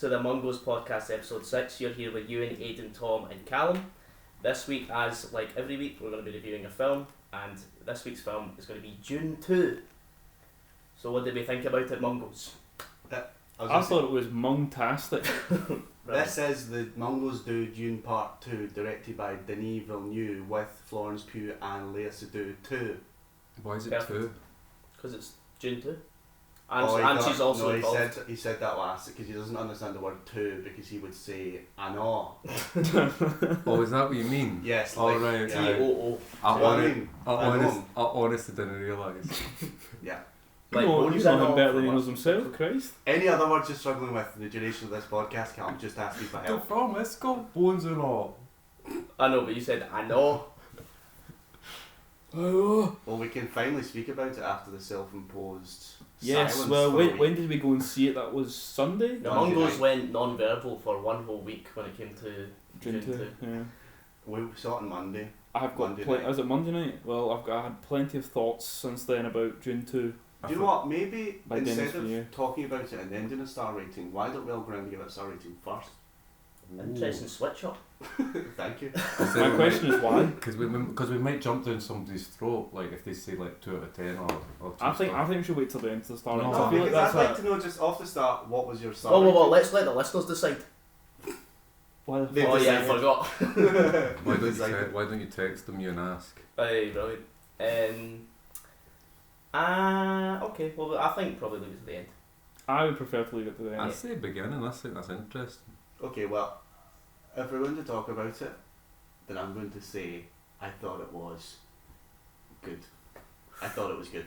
to the Mungos podcast, episode 6. You're here with Ewan, Aidan, Tom and Callum. This week, as like every week, we're going to be reviewing a film, and this week's film is going to be Dune 2. So what did we think about it, Mungos? I thought it was mung-tastic. This is the Mungos do Dune Part 2, directed by Denis Villeneuve with Florence, Pugh and Seydoux 2. Why is it 2? Because it's Dune 2. And she's also involved. He said that last because he doesn't understand the word 2 because he would say I know. Oh, is that what you mean? Yes. Oh, right. T-O-O. I honestly didn't realise. Yeah. Like, no, he's not better than he knows himself, Christ. Any other words you're struggling with in the duration of this podcast, Callum, just ask me for The help. film, it's got bones and all. I know, but you said I know. Well, we can finally speak about it after the self-imposed yes, silence. well, when did we go and see it? That was Sunday? The Mungos went non-verbal for one whole week when it came to Dune 2. Yeah. We saw it on Monday. I've got is it Monday night? Well, I had plenty of thoughts since then about Dune 2. Do you know what? Maybe By Denis instead of Villeneuve. talking about it and then doing a star rating, why don't we all go around and give it a star rating first? Interesting switch up. Thank you. My question is why? Because we might jump down somebody's throat, like if they say like 2 out of 10 or 2 I think we should wait till the end of the star rating. No, I feel like that's I'd like to know just off the start what was your star Oh, rating? well, let's let the listeners decide. why the They fuck? Oh yeah, I decided. forgot. why don't you text them and ask? Aye, brilliant. Okay, well, I think probably leave it to the end. I would prefer to leave it to the end. I'd say beginning, I think that's interesting. Okay, well, if we're going to talk about it, then I'm going to say I thought it was good. I thought it was good.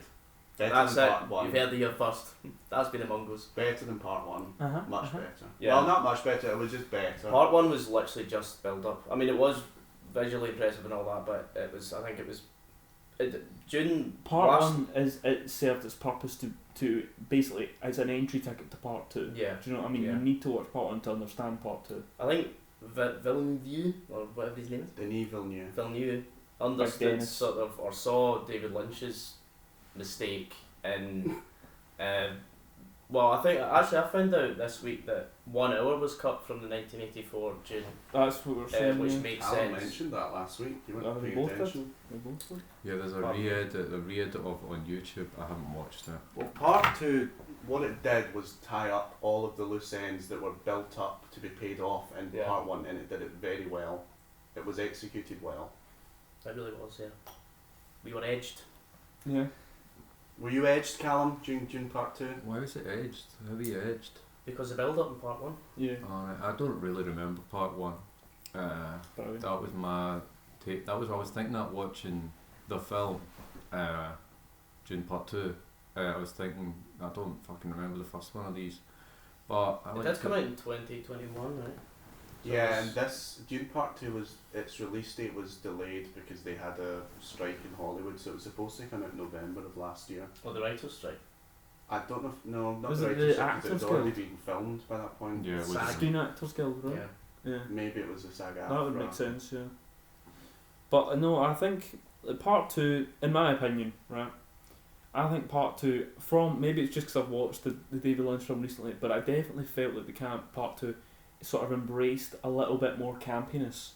Better That's than it. Part 1. You've heard the year first. That's been the Mungos. Better than Part 1. Much better. Yeah. Well, not much better, it was just better. Part 1 was literally just build up. I mean, it was visually impressive and all that, but it was. I think it was. Dune. Part 1 it served its purpose to basically as an entry ticket to Part 2. Yeah. Do you know what I mean? Yeah. You need to watch Part 1 to understand Part 2. I think Villeneuve or whatever his name is. Denis Villeneuve. Villeneuve understood Dennis. sort of or saw David Lynch's mistake in. Well, I found out this week that 1 hour was cut from the 1984 Dune, That's what we're saying. which yeah. makes Alan sense. mentioned that last week. You Oh, weren't we paying both did. attention. We both did. Yeah, there's a re-edit of it on YouTube. I haven't watched it. Well, Part 2, what it did was tie up all of the loose ends that were built up to be paid off in Yeah. Part 1, and it did it very well. It was executed well. It really was, yeah. We were edged. Yeah. Were you edged, Callum, during Dune Part 2? Why was it edged? How were you edged? Because the build up in part 1. Yeah. I don't really remember Part 1. Brilliant. That was my take. That was what I was thinking at watching the film, Dune Part 2. I was thinking, I don't fucking remember the first one of these. But I It went did to- come out in 2021, right? So Yeah, it's- and this Dune Part 2 its release date was delayed because they had a strike in Hollywood, so it was supposed to come out in November of last year. Oh, the writer's strike. I don't know if, no, not Was the it writer's the strike, 'cause it Actors was already Guild? being filmed by that point. Yeah, it was. SAG. Screen Actors Guild, right? Yeah. Yeah. Maybe it was a SAG That would AFTRA. make sense, yeah. But no, I think Part 2, in my opinion, right, I think Part 2, from, maybe it's just because I've watched the David Lynch film recently, but I definitely felt that Part 2 sort of embraced a little bit more campiness,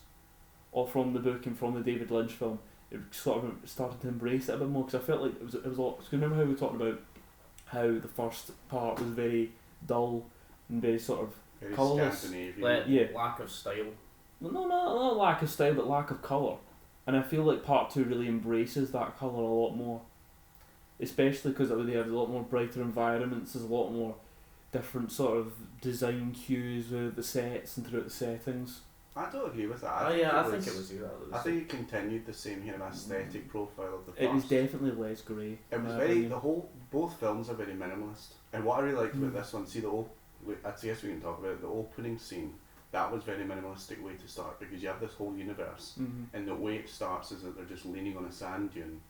all from the book and from the David Lynch film. It sort of started to embrace it a bit more, because I felt like it was a lot. So remember how we were talking about how the first part was very dull and very sort of Very colourless. Scandinavian. Yeah. Lack of style. no, not lack of style, but lack of colour. And I feel like Part 2 really embraces that colour a lot more. Especially because they have a lot more brighter environments, there's a lot more different sort of design cues with the sets and throughout the settings. I don't agree with that. I think it was you. I think it continued the same kind of aesthetic profile of the first. It was definitely less grey. It was in my very, opinion. both films are very minimalist. And what I really liked about Mm. this one, see I guess we can talk about it, the opening scene, that was very minimalistic way to start because you have this whole universe and the way it starts is that they're just leaning on a sand dune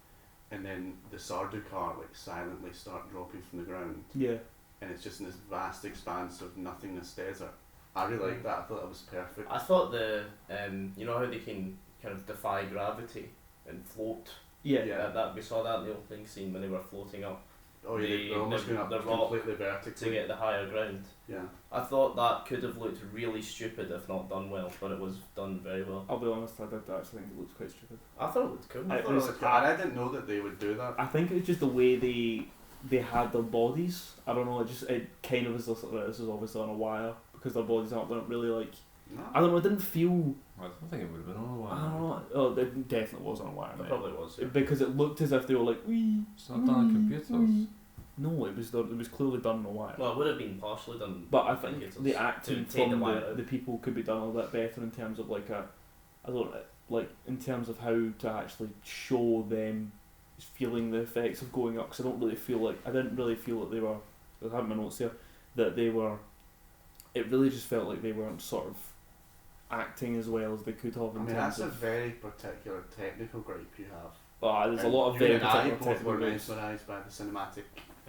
and then the Seydoux car like silently start dropping from the ground Yeah. and it's just in this vast expanse of nothingness desert. I really liked that, I thought that was perfect. I thought you know how they can kind of defy gravity and float. Yeah. Yeah. That we saw that in the opening scene when they were floating up. Oh yeah, they're almost going up the rock completely vertically to get the higher ground. Yeah. I thought that could have looked really stupid if not done well, but it was done very well. I'll be honest, I did actually think it looks quite stupid. I thought it looked cool. I thought it was cool. I didn't know that they would do that. I think it was just the way they had their bodies. I don't know, it kind of was this is obviously on a wire because their bodies weren't really like. No. I don't know, it didn't feel. I don't think it would have been on a wire. I don't know. Oh, it definitely was on a wire. It Mate. probably was. Yeah. Because it looked as if they were like, wee. It's not done on computers. No, it was clearly done on a wire. Well, it would have been partially done. But I think the acting to take from the wire out. the people could be done a little bit better in terms of like I don't like in terms of how to actually show them feeling the effects of going up. Because I didn't really feel that they were. I have my notes here that they were. It really just felt like they weren't sort of acting as well as they could have. That's a very particular technical gripe you have. There's a lot of very you and I particular both were technical gripes. mesmerised by the cinematic.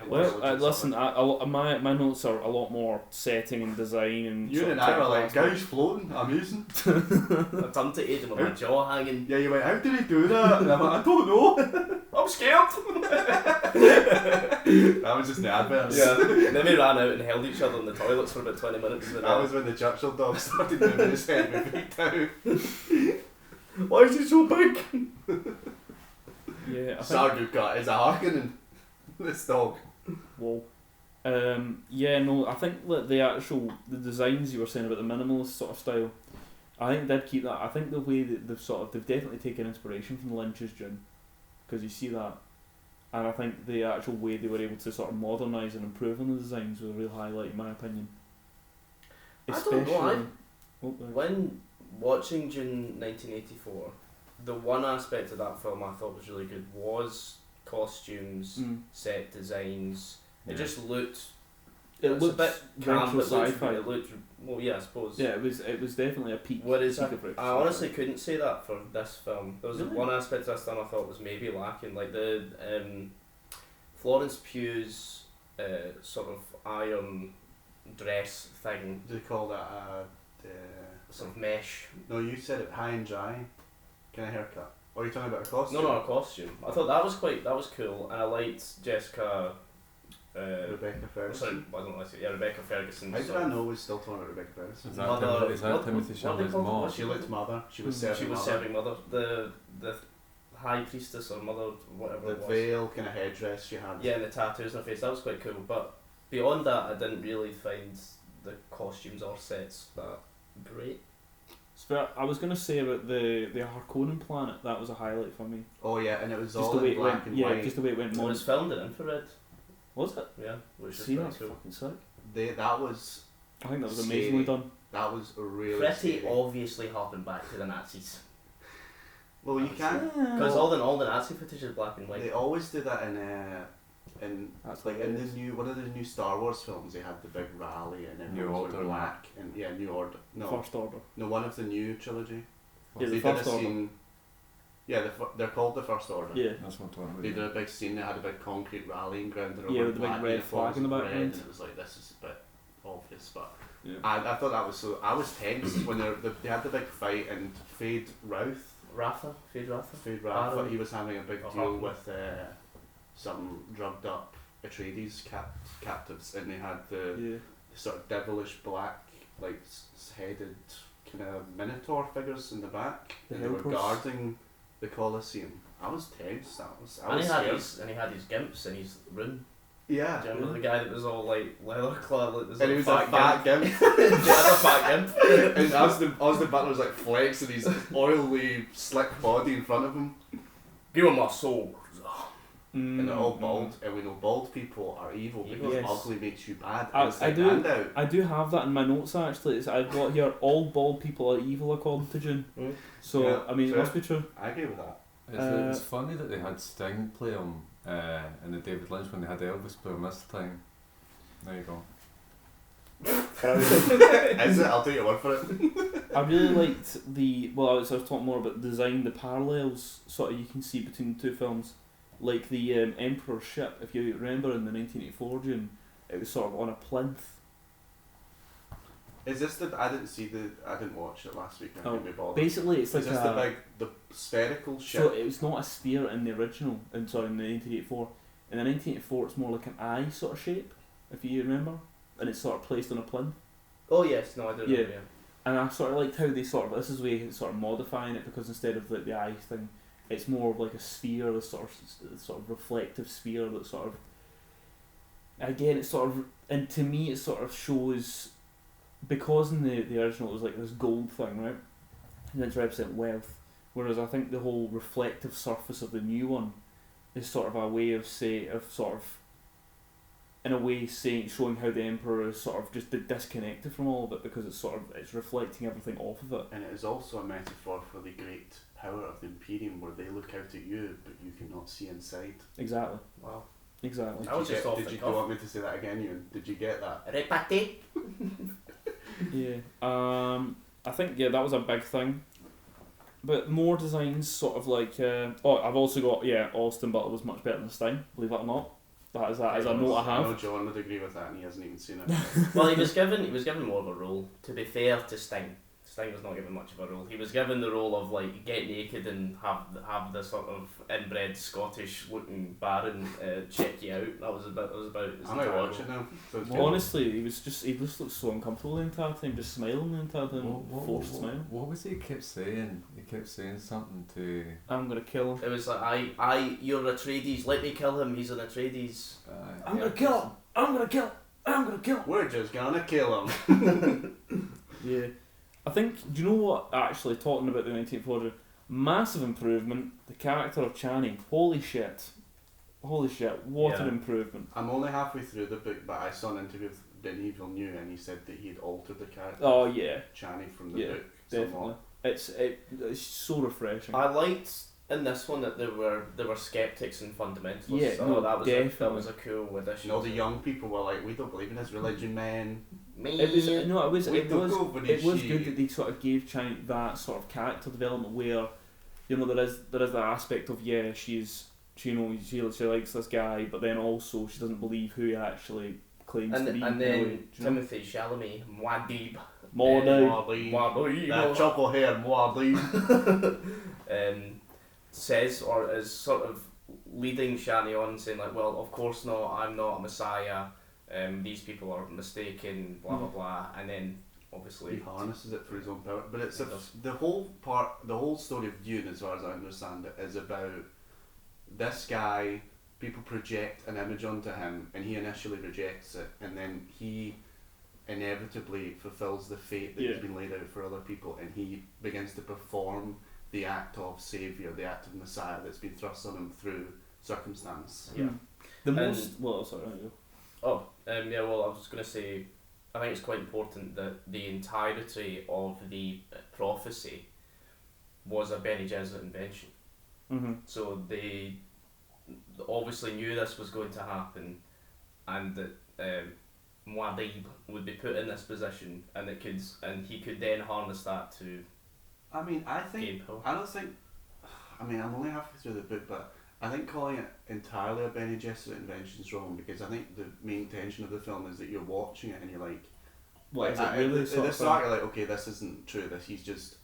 Well, listen, my notes are a lot more setting and design and. You and I were like, guys floating, amazing. I turned to Aidan with my jaw hanging. Yeah, you went, how did he do that? And I'm like, I don't know. I'm scared. That was just the adverts. Yeah. Then we ran out and held each other in the toilets for about 20 minutes. That was when the Churchill dog started moving his head and we freaked out. Why is he so big? Yeah, I think. Sarduka is a Harkonnen. This dog. Whoa. Yeah, no, I think that the designs you were saying about the minimalist sort of style, I think did keep that. I think the way that they've definitely taken inspiration from Lynch's Dune, because you see that, and I think the actual way they were able to sort of modernise and improve on the designs was a real highlight in my opinion. I don't know, Oh, when watching Dune 1984, the one aspect of that film I thought was really good was costumes, set designs. Yeah. It just looked. It It's looked a bit very camp. sci-fi. It looked. Well, yeah, I suppose. Yeah, it was definitely a peak. Whereas peak of it. I honestly couldn't say that for this film. There was Really? one aspect of this film I thought was maybe lacking, like the Florence Pugh's sort of iron dress thing, Do they call that sort of mesh. No, you said it high and dry. Kind of haircut. Or are you talking about a costume? No, not a costume. I thought that was cool, and I liked Jessica. Rebecca Ferguson. Sorry, I don't know. Yeah, Rebecca Ferguson. How did I know we're still talking about Rebecca Ferguson? Is that, Mother- is that what- Timothy what they Chalamet's call mom? it? She looked mother. She was Mm. serving She was mother. serving mother. The high priestess or mother, whatever The it was. veil kind of headdress she had. Yeah, and the tattoos on her face. That was quite cool. But beyond that, I didn't really find the costumes or sets that great. So I was gonna say about the Harkonnen planet. That was a highlight for me. Oh yeah, and it was Just all the way in it black went. and Yeah, white. just the way it went. It was filmed in infrared. Was it? Yeah, which is See, pretty that's cool. fucking sick. That was I think that was Scary. amazingly done. that was really Pretty scary. obviously harping back to the Nazis. Well, you can't. Because all the Nazi footage is black and white. They always do that in That's like in hilarious. the one of the new Star Wars films. They had the big rally and New everyone was Order. black and New Order. No, First Order. no, one of the new trilogy. Yeah, the They First did a Order. scene. Yeah, they're called the First Order. Yeah. That's what I'm talking They about. did a big scene. They had a big concrete rallying ground. And Yeah, everyone with the big black red uniforms flag in the and red, background. And it was like, this is a bit obvious, but Yeah. I thought that was so. I was tense when they had the big fight and Fade Routh. Fade Rafa. Fade Routh. Aaron. He was having a big Oh, deal Hartman. with some drugged up Atreides captives, and they had the Yeah. sort of devilish black, like headed kind of minotaur figures in the back, The and they were helpers. guarding the Colosseum. I was tense. I was And he had scared. his gimps in his room. Yeah. Do you remember the guy that was all like leather clad? Like, this And he was little a fat gimp. He had a fat gimp. And as the butler was like flexing his oily, slick body in front of him, Give him my soul. and they're all bald, and we know bald people are evil because Yes. ugly makes you bad. I- And it's I like, do- and out. I do have that in my notes actually. I've got here all bald people are evil according to June. Mm. So Yeah, I mean, true. it must be true. I agree with that. It's funny that they had Sting play him in the David Lynch when they had Elvis play him this time. There you go. Is it? I'll take your word for it. I really liked I was talking more about the design, the parallels sort of you can see between the two films. Like the Emperor's ship, if you remember in the 1984 Dune, it was sort of on a plinth. Is this I didn't watch it last week. I Oh, didn't get me bothered. Basically, it's like Is this the spherical ship? So it was not a sphere in the original, in the 1984. In the 1984, it's more like an eye sort of shape, if you remember, and it's sort of placed on a plinth. Oh yes, no, I don't know. Yeah. Yeah. And I sort of liked how they this is way sort of modifying it, because instead of like the eye thing, it's more of like a sphere, a sort of reflective sphere that sort of, again, it's sort of, and to me it sort of shows, because in the original it was like this gold thing, right, and it's represent wealth, whereas I think the whole reflective surface of the new one is sort of a way of in a way showing how the Emperor is sort of just disconnected from all of it, because it's reflecting everything off of it. And it is also a metaphor for the great power of the Imperium, where they look out at you, but you cannot see inside. Exactly. Wow. Exactly. I was just off Did the you cuff. want me to say that again, Ewan? Did you get that? Repate. Yeah. I think that was a big thing. But more designs, sort of like I've also got Austin Butler was much better than Stein, believe it or not. That is a note I I know have. John would agree with that, and he hasn't even seen it. Well, he was given more of a role. To be fair to Sting was not given much of a role. He was given the role of like get naked and have the sort of inbred Scottish looking Baron check you out. That was about as I might enjoyable. watch it now. So it's Well, honestly, he just looked so uncomfortable the entire time, just smiling the entire time, forced smile. What was he kept saying? He kept saying something to. I'm gonna kill him. It was like you're Atreides. Let me kill him. He's an Atreides. I'm gonna kill him. I'm gonna kill him. I'm gonna kill him. We're just gonna kill him. Yeah. I think, do you know what, actually, talking about the 1940s, massive improvement, the character of Chani, holy shit, what an improvement. I'm only halfway through the book, but I saw an interview with Denis Villeneuve, and he said that he'd altered the character Oh yeah, Chani from the book definitely. somewhat. It's so refreshing. I liked in this one that there were skeptics and fundamentalists. Yeah, so no, that definitely. was a cool addition. And all the young people were like, we don't believe in his religion, man. Me. It was it don't was go for it this was shit. good that they sort of gave Chani that sort of character development where, you know, there is that aspect of she likes this guy, but then also she doesn't believe who he actually claims to be. And in a way, then do you know? Timothy Chalamet, Muad'Dib. Muad'Dib. That chocolate hair, Muad'Dib. Says or is sort of leading Shani on, saying like, well, of course not, I'm not a messiah, these people are mistaken, blah blah blah, and then obviously He harnesses it for his own power. But it's the whole story of Dune, as far as I understand it, is about this guy. People project an image onto him, and he initially rejects it, and then he inevitably fulfills the fate that has been laid out for other people, and he begins to perform the act of saviour, the act of messiah that's been thrust on him through circumstance. Yeah. The And- most well, sorry, there you well, I was going to say, I think it's quite important that the entirety of the prophecy was a Bene Gesserit invention. go. Mm-hmm. So they obviously knew this was going to happen, and that Muad'Dib would be put in this position, and he could then harness that to I mean, gain power. I'm only halfway through the book, but I think calling it entirely a Bene Gesserit invention is wrong, because I think the main tension of the film is that you're watching it and you're like, What is it really? at the start you're like, okay, this isn't true, he's just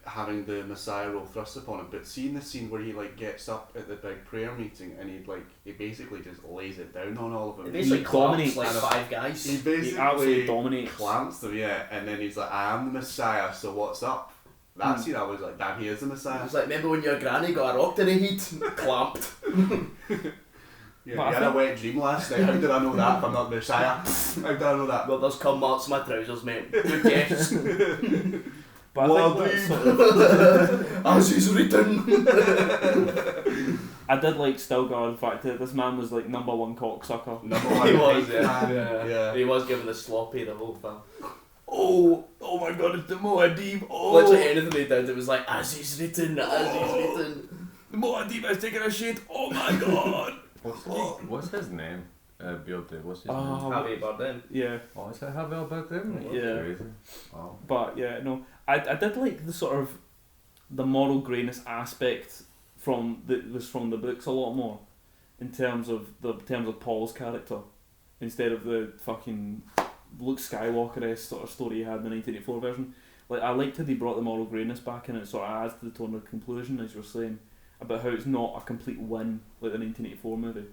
having the Messiah role thrust upon him. But seeing the scene where he like gets up at the big prayer meeting and he basically just lays it down on all of them. It basically He clamps dominates. like 5 guys. He basically absolutely dominates. clamps them, and then he's like, I am the Messiah, so what's up? That scene, I was like, damn, he is the I Messiah. was like, remember when your granny got a rock to the heat? Clamped. Yeah, But he I had a think- wet dream last night. How did I know that if I'm not the Messiah? How did I know that? Well, there's cum marks on my trousers, mate. Good guess. But I think that's sort of, As he's written. I did like Stilgar, the fact that this man was like number one cocksucker. Number one. He was, big man. yeah. He was given the sloppy the whole film. Oh my god, it's the Muad'Dib. Literally anything they did, it was like, as he's written, as he's written. The Muad'Dib is taking a shit. Oh my god. What's his name? Bearded. What's his name? Javier Bardem. Yeah, Oh, is it Javier Bardem? Yeah. Crazy. Wow. but yeah, no, I did like the sort of the moral greyness aspect from the books a lot more, in terms of Paul's character, instead of the fucking Luke Skywalker-esque sort of story he had in the 1984 version. Like, I liked how they brought the moral greyness back in, it sort of adds to the tone of conclusion, as you were saying. about how it's not a complete win like the 1984 movie.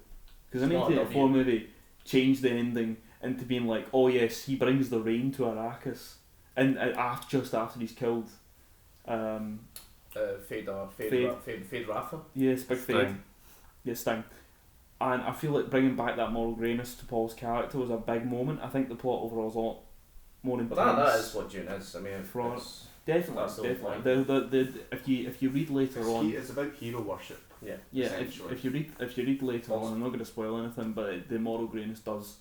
Because the It's not a 1984 W. movie changed the ending into being like, oh yes, he brings the rain to Arrakis, and just after he's killed. Fade Rafa. Yes, big Sting. Fade. Yes, Sting. And I feel like bringing back that moral greyness to Paul's character was a big moment. I think the plot overall is a lot more intense. But that is what Dune is. I mean, Florence. that's Definitely, the whole definitely. If you read later on, It's about hero worship. yeah. yeah, essentially. if you read later on, I'm not going to spoil anything, but the moral greyness does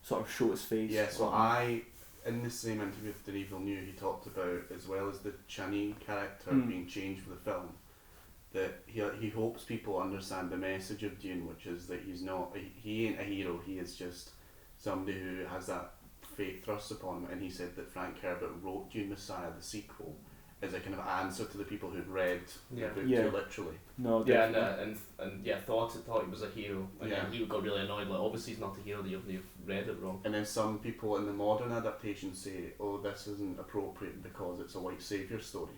sort of show its face. Yeah, so in the same interview with Denis Villeneuve, he talked about, as well as the Chani character being changed for the film, that he hopes people understand the message of Dune, which is that he ain't a hero, he is just somebody who has that fate thrust upon him. And he said that Frank Herbert wrote Dune Messiah, the sequel, as a kind of answer to the people who'd read the book too literally. No, Yeah, definitely. and thought he was a hero, and then he got really annoyed. Like, obviously he's not a hero. You've read it wrong. And then some people in the modern adaptation say, oh, this isn't appropriate because it's a white saviour story,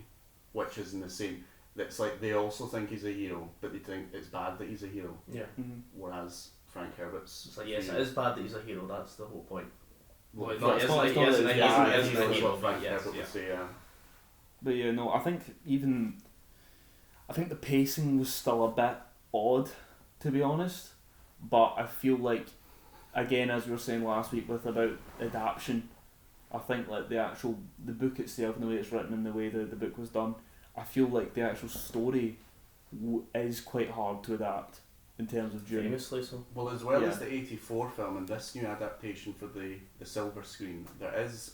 which isn't the same. It's like they also think he's a hero, but they think it's bad that he's a hero. Yeah. Mhm. Whereas Frank Herbert's... It's like, yes, it is bad that he's a hero. That's the whole point. Well, Well, it's not- it's not that he it's isn't bad, a it's hero, what Frank but yes, Herbert yeah. would say, yeah. But yeah, no, I think the pacing was still a bit odd, to be honest. But I feel like, again, as we were saying last week about adaptation, I think like the book itself and the way it's written and the way the book was done, I feel like the actual story is quite hard to adapt in terms of Dune. Famously so. Well, as well Yeah. as the 84 film and this new adaptation for the silver screen, there is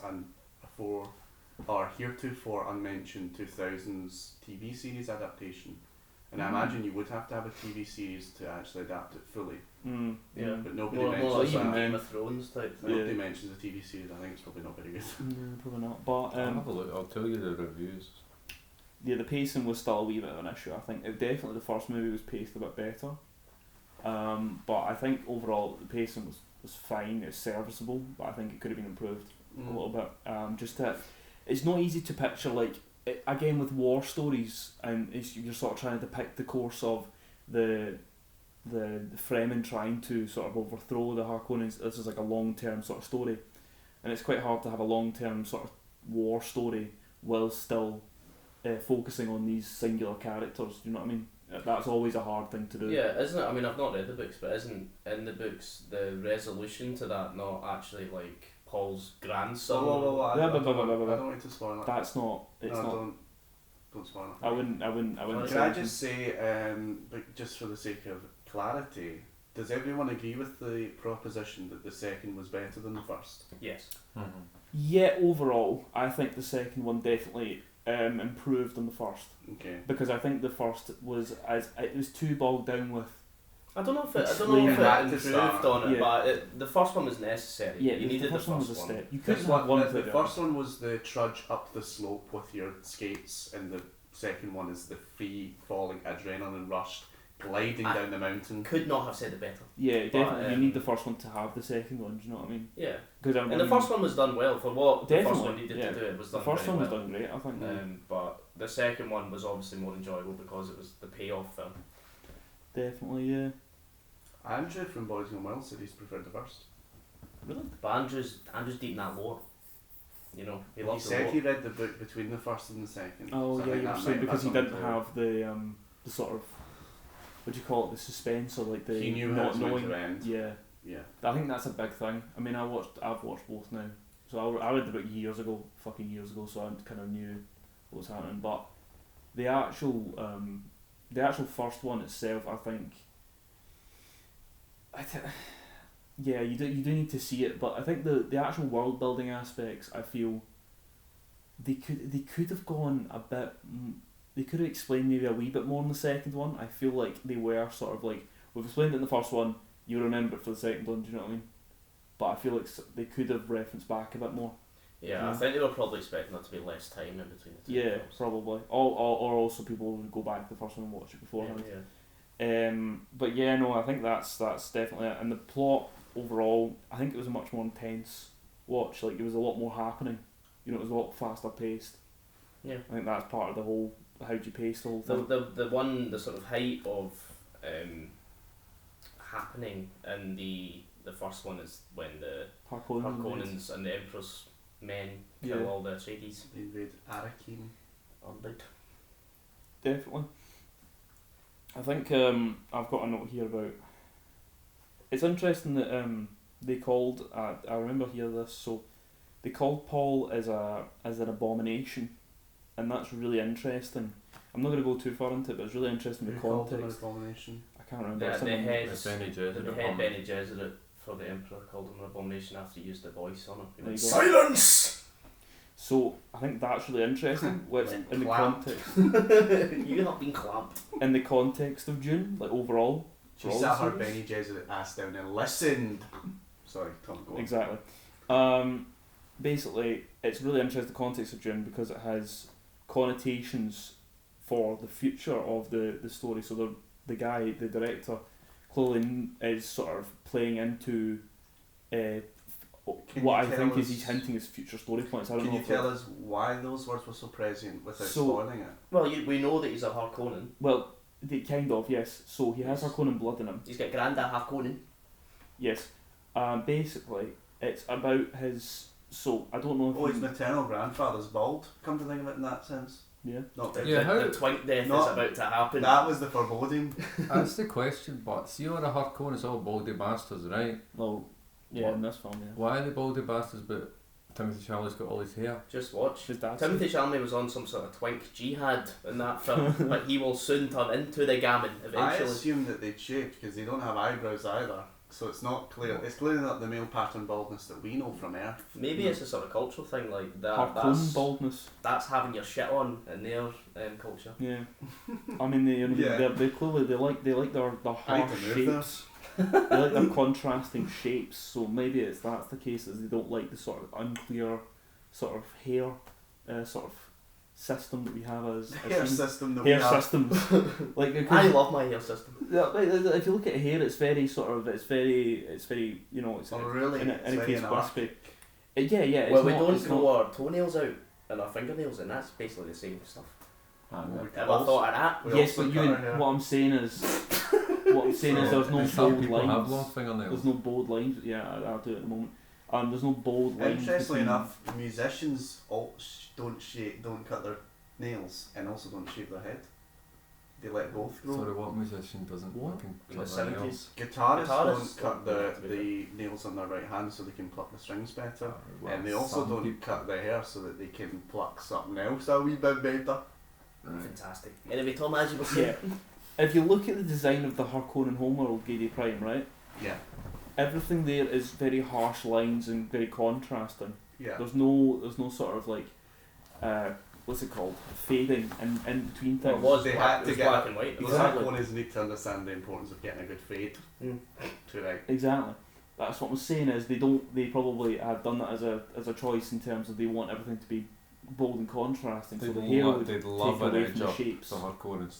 heretofore unmentioned 2000s TV series adaptation. And I imagine you would have to have a TV series to actually adapt it fully. Mm, Yeah. But nobody More mentions like even that. Game of Thrones type thing. Nobody mentions the TV series. I think it's probably not very good. No, probably not. But I'll have a look. I'll tell you the reviews. yeah, the pacing was still a wee bit of an issue. I think definitely the first movie was paced a bit better. But I think overall the pacing was fine. It's serviceable, but I think it could have been improved a little bit. It's not easy to picture again with war stories, and you're sort of trying to depict the course of the Fremen trying to sort of overthrow the Harkonnens. This is like a long-term sort of story, and it's quite hard to have a long-term sort of war story while still focusing on these singular characters. You know what I mean? That's always a hard thing to do. Yeah, isn't it? I mean, I've not read the books, but isn't in the books the resolution to that not actually like Paul's grandson? I Yeah, don't but- want you to spoil it. That's not. It's no, not. don't spoil it. I wouldn't. Can say I anything. just say, but just for the sake of clarity, does everyone agree with the proposition that the second was better than the first? Yes. Mm-hmm. Yeah, overall, I think the second one definitely improved on the first, Okay. because I think the first was too bogged down with. I don't know if it Explain that to improved start. on it, Yeah. but the first one was necessary. Yeah, you the needed first the one first was a one. step. You This couldn't have one, one the without the first one was the trudge up the slope with your skates, and the second one is the free falling adrenaline rushed gliding down the mountain. Could not have said it better. Yeah, definitely. You um, need the first one to have the second one. Do you know what I mean? Yeah. Because And the first one was done well for what the first Definitely, one needed yeah. to do. It was the done first very one was well. done great, I think. But the second one was obviously more enjoyable because it was the payoff film. Definitely, yeah. Andrew from Boys Gone Wild said he's preferred the first. Really? But Andrew's deep in that lore. You know, he He loves the said lore. he read the book between the first and the second. Oh so I yeah, think you were that saying might because he something didn't to have the sort of, what do you call it, the suspense or like the He knew how not it was going knowing. to end. Yeah, Yeah. I think that's a big thing. I mean, I've watched both now. So I read the book years ago, so I kind of knew what was happening. But the actual first one itself, I think. Yeah, you do need to see it, but I think the actual world building aspects, I feel they could have gone a bit. They could have explained maybe a wee bit more in the second one. I feel like they were sort of like, we've explained it in the first one, you remember it for the second one. Do you know what I mean? But I feel like they could have referenced back a bit more. Yeah, I think they were probably expecting there to be less time in between the two Yeah, films. probably. Or also people would go back to the first one and watch it beforehand. Yeah. But yeah, no, I think that's definitely it. And the plot overall, I think it was a much more intense watch. Like, there was a lot more happening. You know, it was a lot faster paced. Yeah. I think that's part of the whole how do you pace the whole thing. The sort of height of happening in the first one is when the Harkonnens and the Emperor's men kill all the Atreides. They invade Arrakeen. Undead. Definitely. I think I've got a note here about. It's interesting that they called. I remember hearing this. So they called Paul as an abomination, and that's really interesting. I'm not going to go too far into it, but it's really interesting the context. Called him an abomination? I can't remember. The head Bene Gesserit for the Emperor called him an abomination after he used the voice on him. He There went, you go. Silence! So I think that's really interesting. What's When in the clamped. context? You have been clamped. In the context of Dune, like overall. She for all sat the her series? Bene Gesserit ass down and listened. Sorry, Tom, go on. Exactly. Basically, it's really interesting the context of Dune because it has connotations for the future of the story. So the director, clearly is sort of playing into what I think is he's hinting as future story points. I don't Can know you if tell us why those words were so present without So- spoiling it? Well, we know that he's a Harkonnen. Well, kind of, yes. So he has Yes. Harkonnen blood in him. He's got Granda Harkonnen. Yes. Basically, it's about his. So I don't know if Oh, his maternal grandfather's bald. Come to think of it in that sense. yeah. Not The, that. Yeah, how- the twink death Not- is about to happen. That was the foreboding. That's the question, but see all the Harkonnens all baldy bastards, right? Well, yeah, What? in this film, yeah. Why are they baldy bastards but Timothy Chalamet's got all his hair? Just watch. His dad. Timothy Chalamet was on some sort of twink jihad in that film, but he will soon turn into the gammon I eventually. assume that they'd shaved because they don't have eyebrows either. So it's not clear. It's clearly not the male pattern baldness that we know from Earth. Maybe it's a sort of cultural thing like that. Harkonnen baldness. That's having your shit on in their culture. Yeah. I mean, Yeah. they clearly they like their I need harsh to move shapes. They like their contrasting shapes. So maybe that's the case, is they don't like the sort of unclear sort of hair sort of system that we have as Hair humans. system that Hair we have. systems. Like I because love my hair system. yeah, if you look at hair, it's very sort of it's very you know it's Oh, really? in It's any very case anarchic. wispy. Yeah. It's Well, we not, don't it's grow not, our toenails out and our fingernails, and that's basically the same stuff. And we Ever also- thought of that? we yes, also but cut you. our hair. What I'm saying is there's no Some bold people have long lines. fingernails. There's no bold lines. Yeah, I'll do it in a moment. There's no bold lines. Interestingly between- enough, musicians don't cut their nails and also don't shave their head. They let both grow. Sorry, what musician doesn't What? fucking In the cut their 70s. nails? Guitarists Guitarists don't cut don't, to be the nails on their right hand so they can pluck the strings better. Well, And they also some don't people- cut their hair so that they can pluck something else a wee bit better. Right. Fantastic. Anyway, Tom, as you were saying, Yeah. If you look at the design of the Harkonnen homeworld, Gary Prime, right? Yeah. Everything there is very harsh lines and very contrasting. Yeah. There's no sort of like, what's it called? Fading in between well, things. it was, They black, had it to was get- black and white. Exactly. Harkonnens need to understand the importance of getting a good fade Mm. to right. Exactly. That's what I'm saying is they probably have done that as a choice in terms of they want everything to be bold and contrasting. So the hair would they'd take love an away edge from the up shapes. for Harkonnens.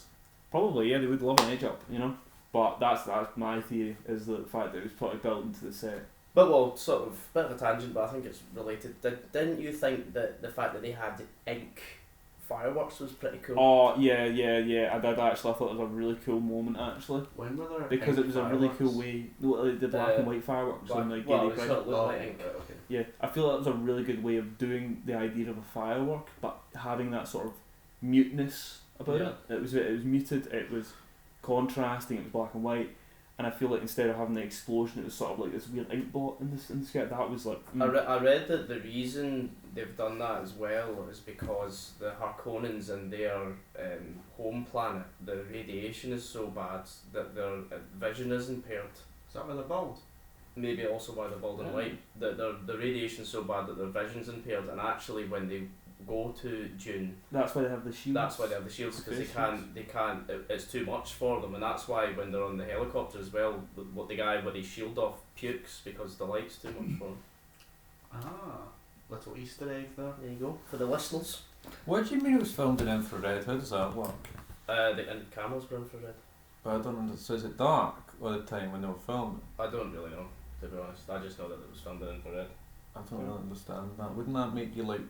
Probably, yeah, they would love an edge up, you know. But that's my theory, is the fact that it was probably built into the set. But well, sort of bit of a tangent, but I think it's related. Didn't you think that the fact that they had ink fireworks was pretty cool? Oh yeah. I did actually. I thought it was a really cool moment actually, When were there because it ink was a really cool fireworks? way. Like the black and white fireworks on the well, Gary it Pride. sort of looked Oh, like ink. right, okay. Yeah, I feel that was a really good way of doing the idea of a firework, but having that sort of muteness about Yeah. it. It was muted. It was contrasting. It was black and white. And I feel like instead of having the explosion, it was sort of like this weird ink blot in the sky. That was like. I read that the reason they've done that as well is because the Harkonnens and their home planet, the radiation is so bad that their vision is impaired. Is that where they're bald? Maybe also why they're bald and Yeah. white. The radiation is so bad that their vision's impaired, and actually when they go to Dune, That's why they have the shields. that's why they have the shields, because Face they can't. It's too much for them, and that's why when they're on the helicopter as well, the guy with his shield off pukes because the light's too much for him. Ah, little Easter egg there. There you go for the listeners. What do you mean it was filmed in infrared? How does that work? The cameras were infrared. But I don't understand. So is it dark all the time when they were filming? I don't really know, to be honest. I just know that it was filmed in infrared. I don't really understand that. Wouldn't that make you like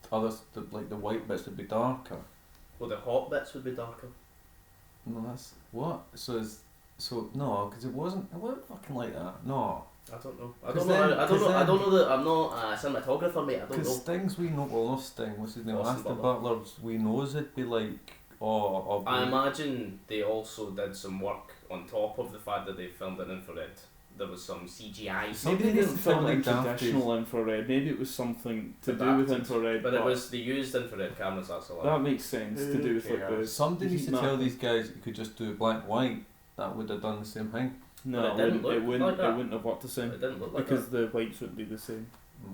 the white bits would be darker. Well, the hot bits would be darker. No, that's what. No, because it wasn't fucking like that. No. I don't know. I 'Cause don't know. then- I don't 'cause know. I then- don't know that I'm not a cinematographer, mate. I don't Because know. Sting's we know, well, not Sting. What's his name? Austin Aston Butler. Butler's we knows it'd be like. Oh, I imagine they also did some work on top of the fact that they filmed in infrared. There was some CGI. Maybe they Maybe didn't it's film like in that, traditional infrared. Maybe it was something to do with Adapted. infrared. But it was, they used infrared cameras, that's a lot. that makes sense to do with like the. somebody used to heat tell mapping. these guys you could just do black white. That would have done the same thing. No, But it didn't look it wouldn't. like that. It wouldn't have worked the same It didn't look like because that. the whites wouldn't be the same. Mm.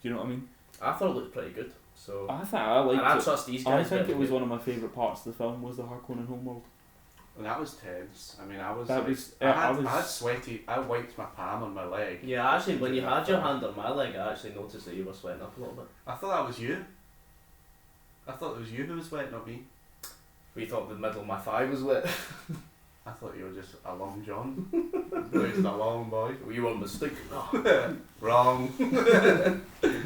Do you know what I mean? I thought it looked pretty good. So I think I and I liked it. trust these I guys. think it better was than one of my favourite parts of the film was the Harkonnen homeworld. And that was tense. I mean, I was. That like, was. I I had was. sweaty. I wiped my palm on my leg. you. Yeah, actually, when you had your hand on my leg, I actually noticed that you were sweating up a little bit. I thought that was you. I thought it was you who was wet, not me. We thought the middle of my thigh was wet. I thought you were just a long John. Really just a long boy. You were mistaken. Wrong.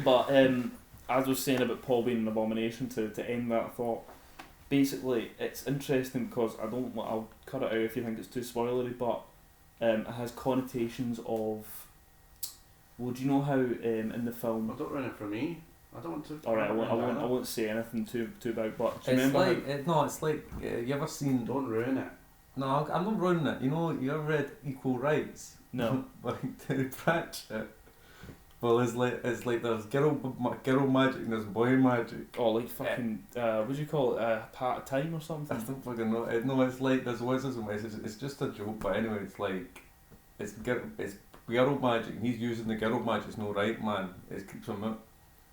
But as I was saying about Paul being an abomination, to end that thought, basically it's interesting because I'll cut it out if you think it's too spoilery, but it has connotations of. Well, do you know how in the film? Well, don't ruin it for me. I don't want to. All right, I don't ruin won't say anything too about. But do you It's remember? like it's like you ever seen? Don't ruin it. No, I'm not ruining it. You know, you ever read Equal Rights? No. Like Terry Pratchett. Well, it's like there's girl magic and there's boy magic. Oh, like fucking. What do you call it? Part of time or I something. don't fucking know. No, it's like there's wizards and it's just a joke. But anyway, it's like it's girl magic. And he's using the girl magic. It's no right, man. It keeps him out.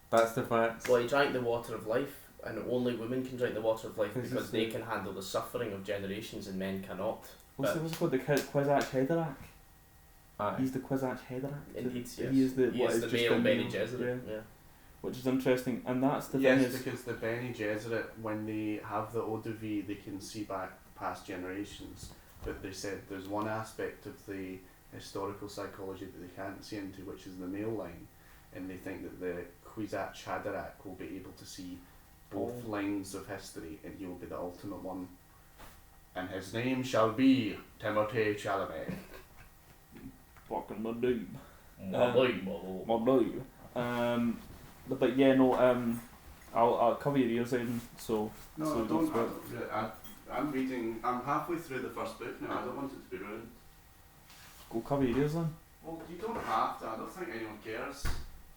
That's the fact. Well, he drank the water of life, and only women can drink the water of life This because is they the- can handle the suffering of generations and men cannot. What's it called? The Kwisatz Haderach. Aye. He's the Kwisatz Haderach. Indeed, yes. He is the. He what is is the just male a Bene male- Gesserit. yeah. Yeah. Which is interesting, and that's the Yes, thing is. because the Bene Gesserit, when they have the eau de vie, they can see back past generations. But they said there's one aspect of the historical psychology that they can't see into, which is the male line, and they think that the Kwisatz Haderach will be able to see both lines of history, and he will be the ultimate one. And his name shall be Timothée Chalamet. Fucking my dude. Unbelievable. My dude. But yeah, no. I'll cover your ears, Aidan. So. No, so I don't. that's I'm reading. I'm halfway through the first book now. I don't want it to be ruined. Go cover your ears then. Well, you don't have to. I don't think anyone cares.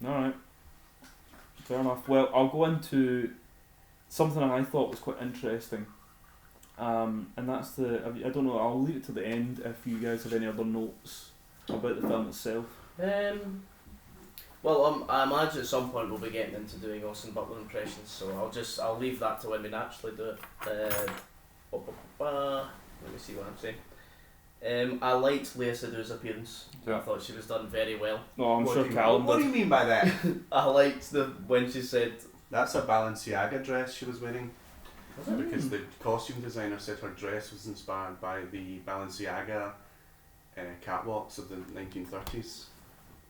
Alright. Fair enough. Well, I'll go into something I thought was quite interesting. And that's I don't know, I'll leave it to the end if you guys have any other notes about the film itself. Well, I imagine at some point we'll be getting into doing Austin Butler impressions, so I'll leave that to when we naturally do it. Let me see what I'm saying. I liked Lea Seydoux' appearance. Yeah. I thought she was done very well. Oh, I'm What sure do you- Callum What do did. you mean by that? I liked when she said, That's a Balenciaga dress she was wearing. Because the costume designer said her dress was inspired by the Balenciaga catwalks of the 1930s.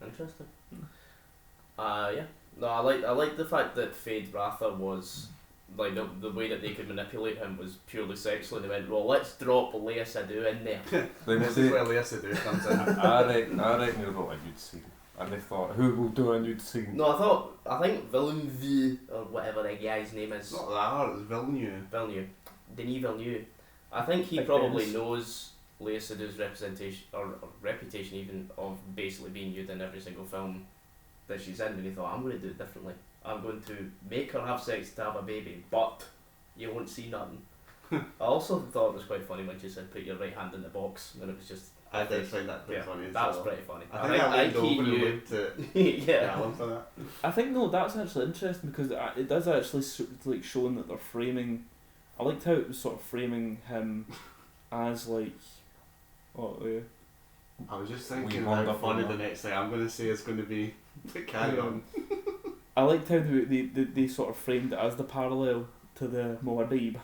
interesting. Yeah. No, I like the fact that Fade Ratha was like the way that they could manipulate him was purely sexual, and they went, well, let's drop Lea Seydoux in there. Then This they, is where Lea Seydoux comes in. I reckon they wrote a nude scene. And they thought, who will do a nude scene? No, I think Villeneuve, or whatever the guy's name is, It's not that hard, it's Villeneuve. Denis Villeneuve. I think he Like probably Dennis. knows Lea Seydoux' representation, or reputation even, of basically being used in every single film that she's in, and he thought, I'm going to do it differently. I'm going to make her have sex to have a baby, but you won't see nothing. I also thought it was quite funny when she said, put your right hand in the box, and it was just... I did find that quite Yeah, funny as that's well. pretty funny. I think I leaned he over and knew. looked at Yeah. Callum for that. I think no, that's actually interesting because it does actually like showing that they're framing. I liked how it was sort of framing him as like, oh yeah. I was just We thinking warmed how up funny on the that. next thing I'm going to say is going to be. But carry on. I liked how they sort of framed it as the parallel to the Muad'Dib.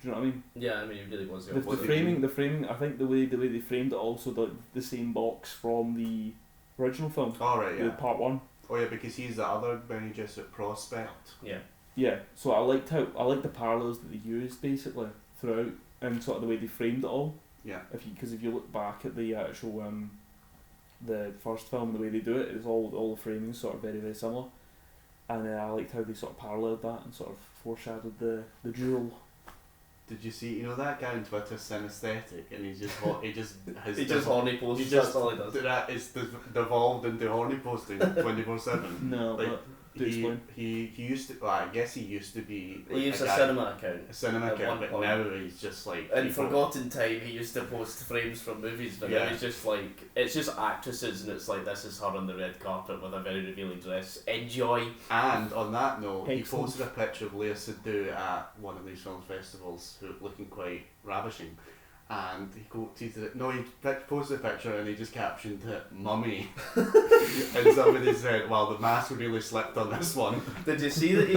Do you know what I mean? Yeah, I mean, it really was. The What did framing. I think the way they framed it also the same box from the original film, Alright, the yeah. part one. Oh yeah, because he's the other Bene Gesserit prospect. Yeah. Yeah, so I liked the parallels that they used basically throughout, and sort of the way they framed it all. Yeah. Because if you look back at the actual the first film, the way they do it is all the framing sort of very, very similar, and I liked how they sort of paralleled that and sort of foreshadowed the duel. Did you see? You know that guy on Twitter, Synesthetic, and he's just he just has He just horny posts. he just That's all he does. that is devolved into horny posting 24/7. No, Like, but do explain. he used to. Well, I guess he used to be. He Like, used a guy- cinema account. A cinema at account, one but point. now he's just like. In people- forgotten time, he used to post frames from movies, but Yeah. now it's just like it's just actresses, and it's like this is her on the red carpet with a very revealing dress. Enjoy. And on that note, he Excellent. posted a picture of Lea Seydoux at one of these film festivals, who looking quite ravishing. And he tweeted it. No, he posted a picture and he just captioned it, "Mummy." And somebody said, "Well, the mask really slipped on this one." Did you see that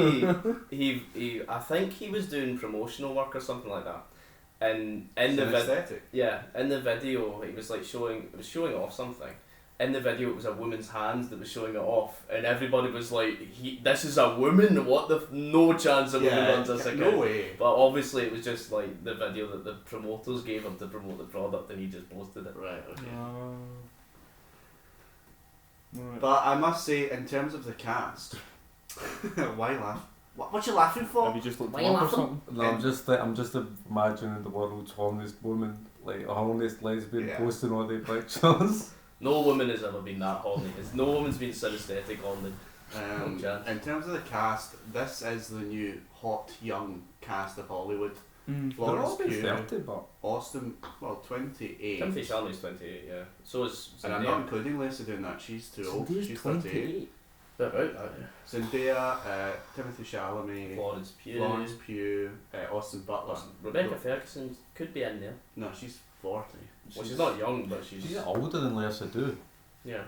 he I think he was doing promotional work or something like that, and in the Synesthetic. in the video he was like showing off something. In the video it was a woman's hand that was showing it off, and everybody was like, "This is a woman? What the no chance a woman runs this account." No way. But obviously it was just like the video that the promoters gave him to promote the product, and he just posted it. Right. Okay. Right. But I must say, in terms of the cast, why laugh? What you laughing for? Have you just looked Why him you up or laughing? something? No, I'm just imagining the world's horniest woman, like a horniest lesbian, Yeah. posting all the pictures. No woman has ever been that horny. No woman's been synesthetic horny. No chance. In terms of the cast, this is the new hot young cast of Hollywood. Mm. They're all Florence been Pugh, 30, but Austin, 28. Timothy Chalamet's 28, yeah. So is And I'm not including Lea Seydoux in that, she's too old. She's 38. Bit about that, yeah. Zendaya, Timothy Chalamet, Florence Pugh. Florence Pugh, Austin Butler. Rebecca Ferguson could be in there. No, she's 40. Well, she's not young, but she's older than Lea Seydoux. yeah.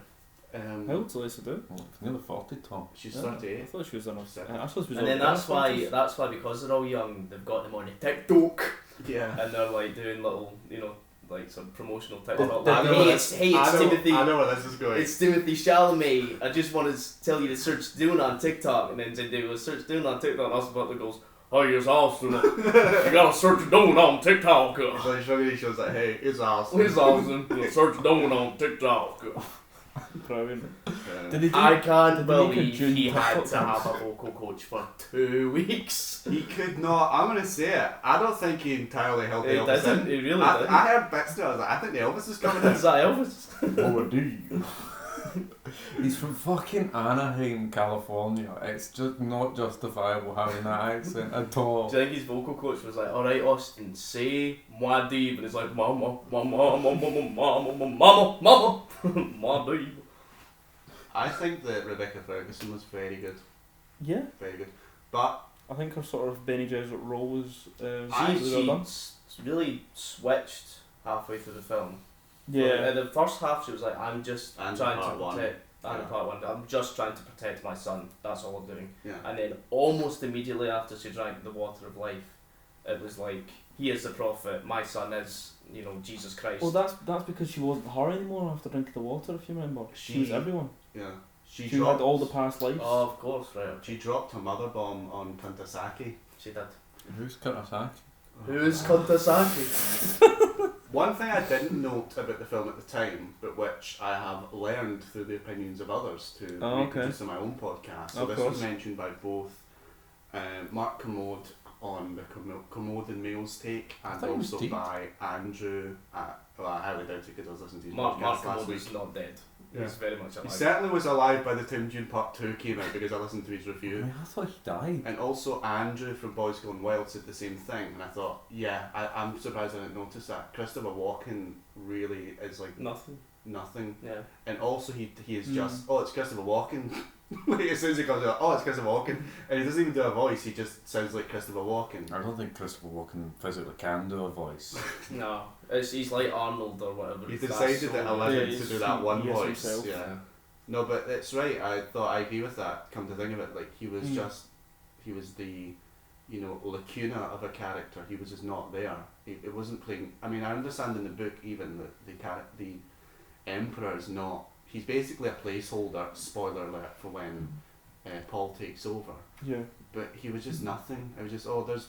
How old's Lea Seydoux? Well, nearly 40, Tom. She's I 38. thought she was in her. Second. I thought she was And then older. that's why because they're all young, they've got them on the TikTok, Yeah. and they're like doing little, like some promotional Oh, TikTok. I know Hey, where it's this- Timothy. I know where this is going. It's Timothy Chalamet. I just want to tell you to search Dune on TikTok, and then Zendaya will search Dune on TikTok, and Austin Butler goes, "Oh, it's Austin. You gotta search Dune on TikTok. So he shows like, hey, it's awesome. It's Austin. You search Dune on TikTok." Brilliant. Yeah. Did they do? I can't Did they make a believe Dune he had TikTok to have a vocal coach for 2 weeks. He could not. I'm gonna say it. I don't think he entirely held the He Elvis didn't. in. He really I didn't. heard bits to it. I was like, I think the Elvis is coming in. Is that Elvis? Oh, do you? He's from fucking Anaheim, California. It's just not justifiable having that accent at all. Do you think his vocal coach was like, "Alright, Austin, say Muad'Dib," and he's like, "Mama, mama, mama, mama, mama, mama, mama, Muad'Dib." I think that Rebecca Ferguson was very good. Yeah, Very good. But I think her sort of Benny Jesuit role was She well done. really switched halfway through the film. Yeah, In the first half, she was like, "I'm just And trying part to one. protect." And Yeah. part one, I'm just trying to protect my son. That's all I'm doing. yeah. And then almost immediately after she drank the water of life, it was like, "He is the prophet. My son is, Jesus Christ." well that's because she wasn't her anymore after drinking the water. If you remember, she was She- everyone. Yeah. She She dropped had all the past lives. Oh, of course, right. She dropped a mother bomb on Kantasaki. She did. Who's Kurosaki? Who's Kantasaki? One thing I didn't note about the film at the time, but which I have learned through the opinions of others to Oh, okay. reproduce in my own podcast. So Of this course. was mentioned by both Mark Commode on the Commode and Mail's take, and thought he was also dead. by Andrew. Well, I highly doubt it because I was listening to his Mark podcast last Commode week. is not dead. Yeah. He's very much He alive. certainly was alive by the time Dune Part 2 came out because I listened to his I review. mean, I thought he died. And also Andrew from Boys Gone Wild said the same thing, and I thought, yeah, I'm surprised I didn't notice that. Christopher Walken really is like Nothing. nothing, Yeah. and also he is just, oh, it's Christopher Walken. Like, as soon as he comes out, oh, it's Christopher Walken, and he doesn't even do a voice, he just sounds like Christopher Walken. I don't think Christopher Walken physically can do a voice. No. He's like Arnold or whatever. He That's decided so at weird. 11 Yeah, to do that one he is voice. himself. Yeah. No, but it's right. I thought I agree with that. Come to think of it, like he was he was the, lacuna of a character. He was just not there. It wasn't playing. I mean, I understand in the book even that the emperor is not. He's basically a placeholder. Spoiler alert for when Paul takes over. Yeah. But he was just nothing. It was just, there's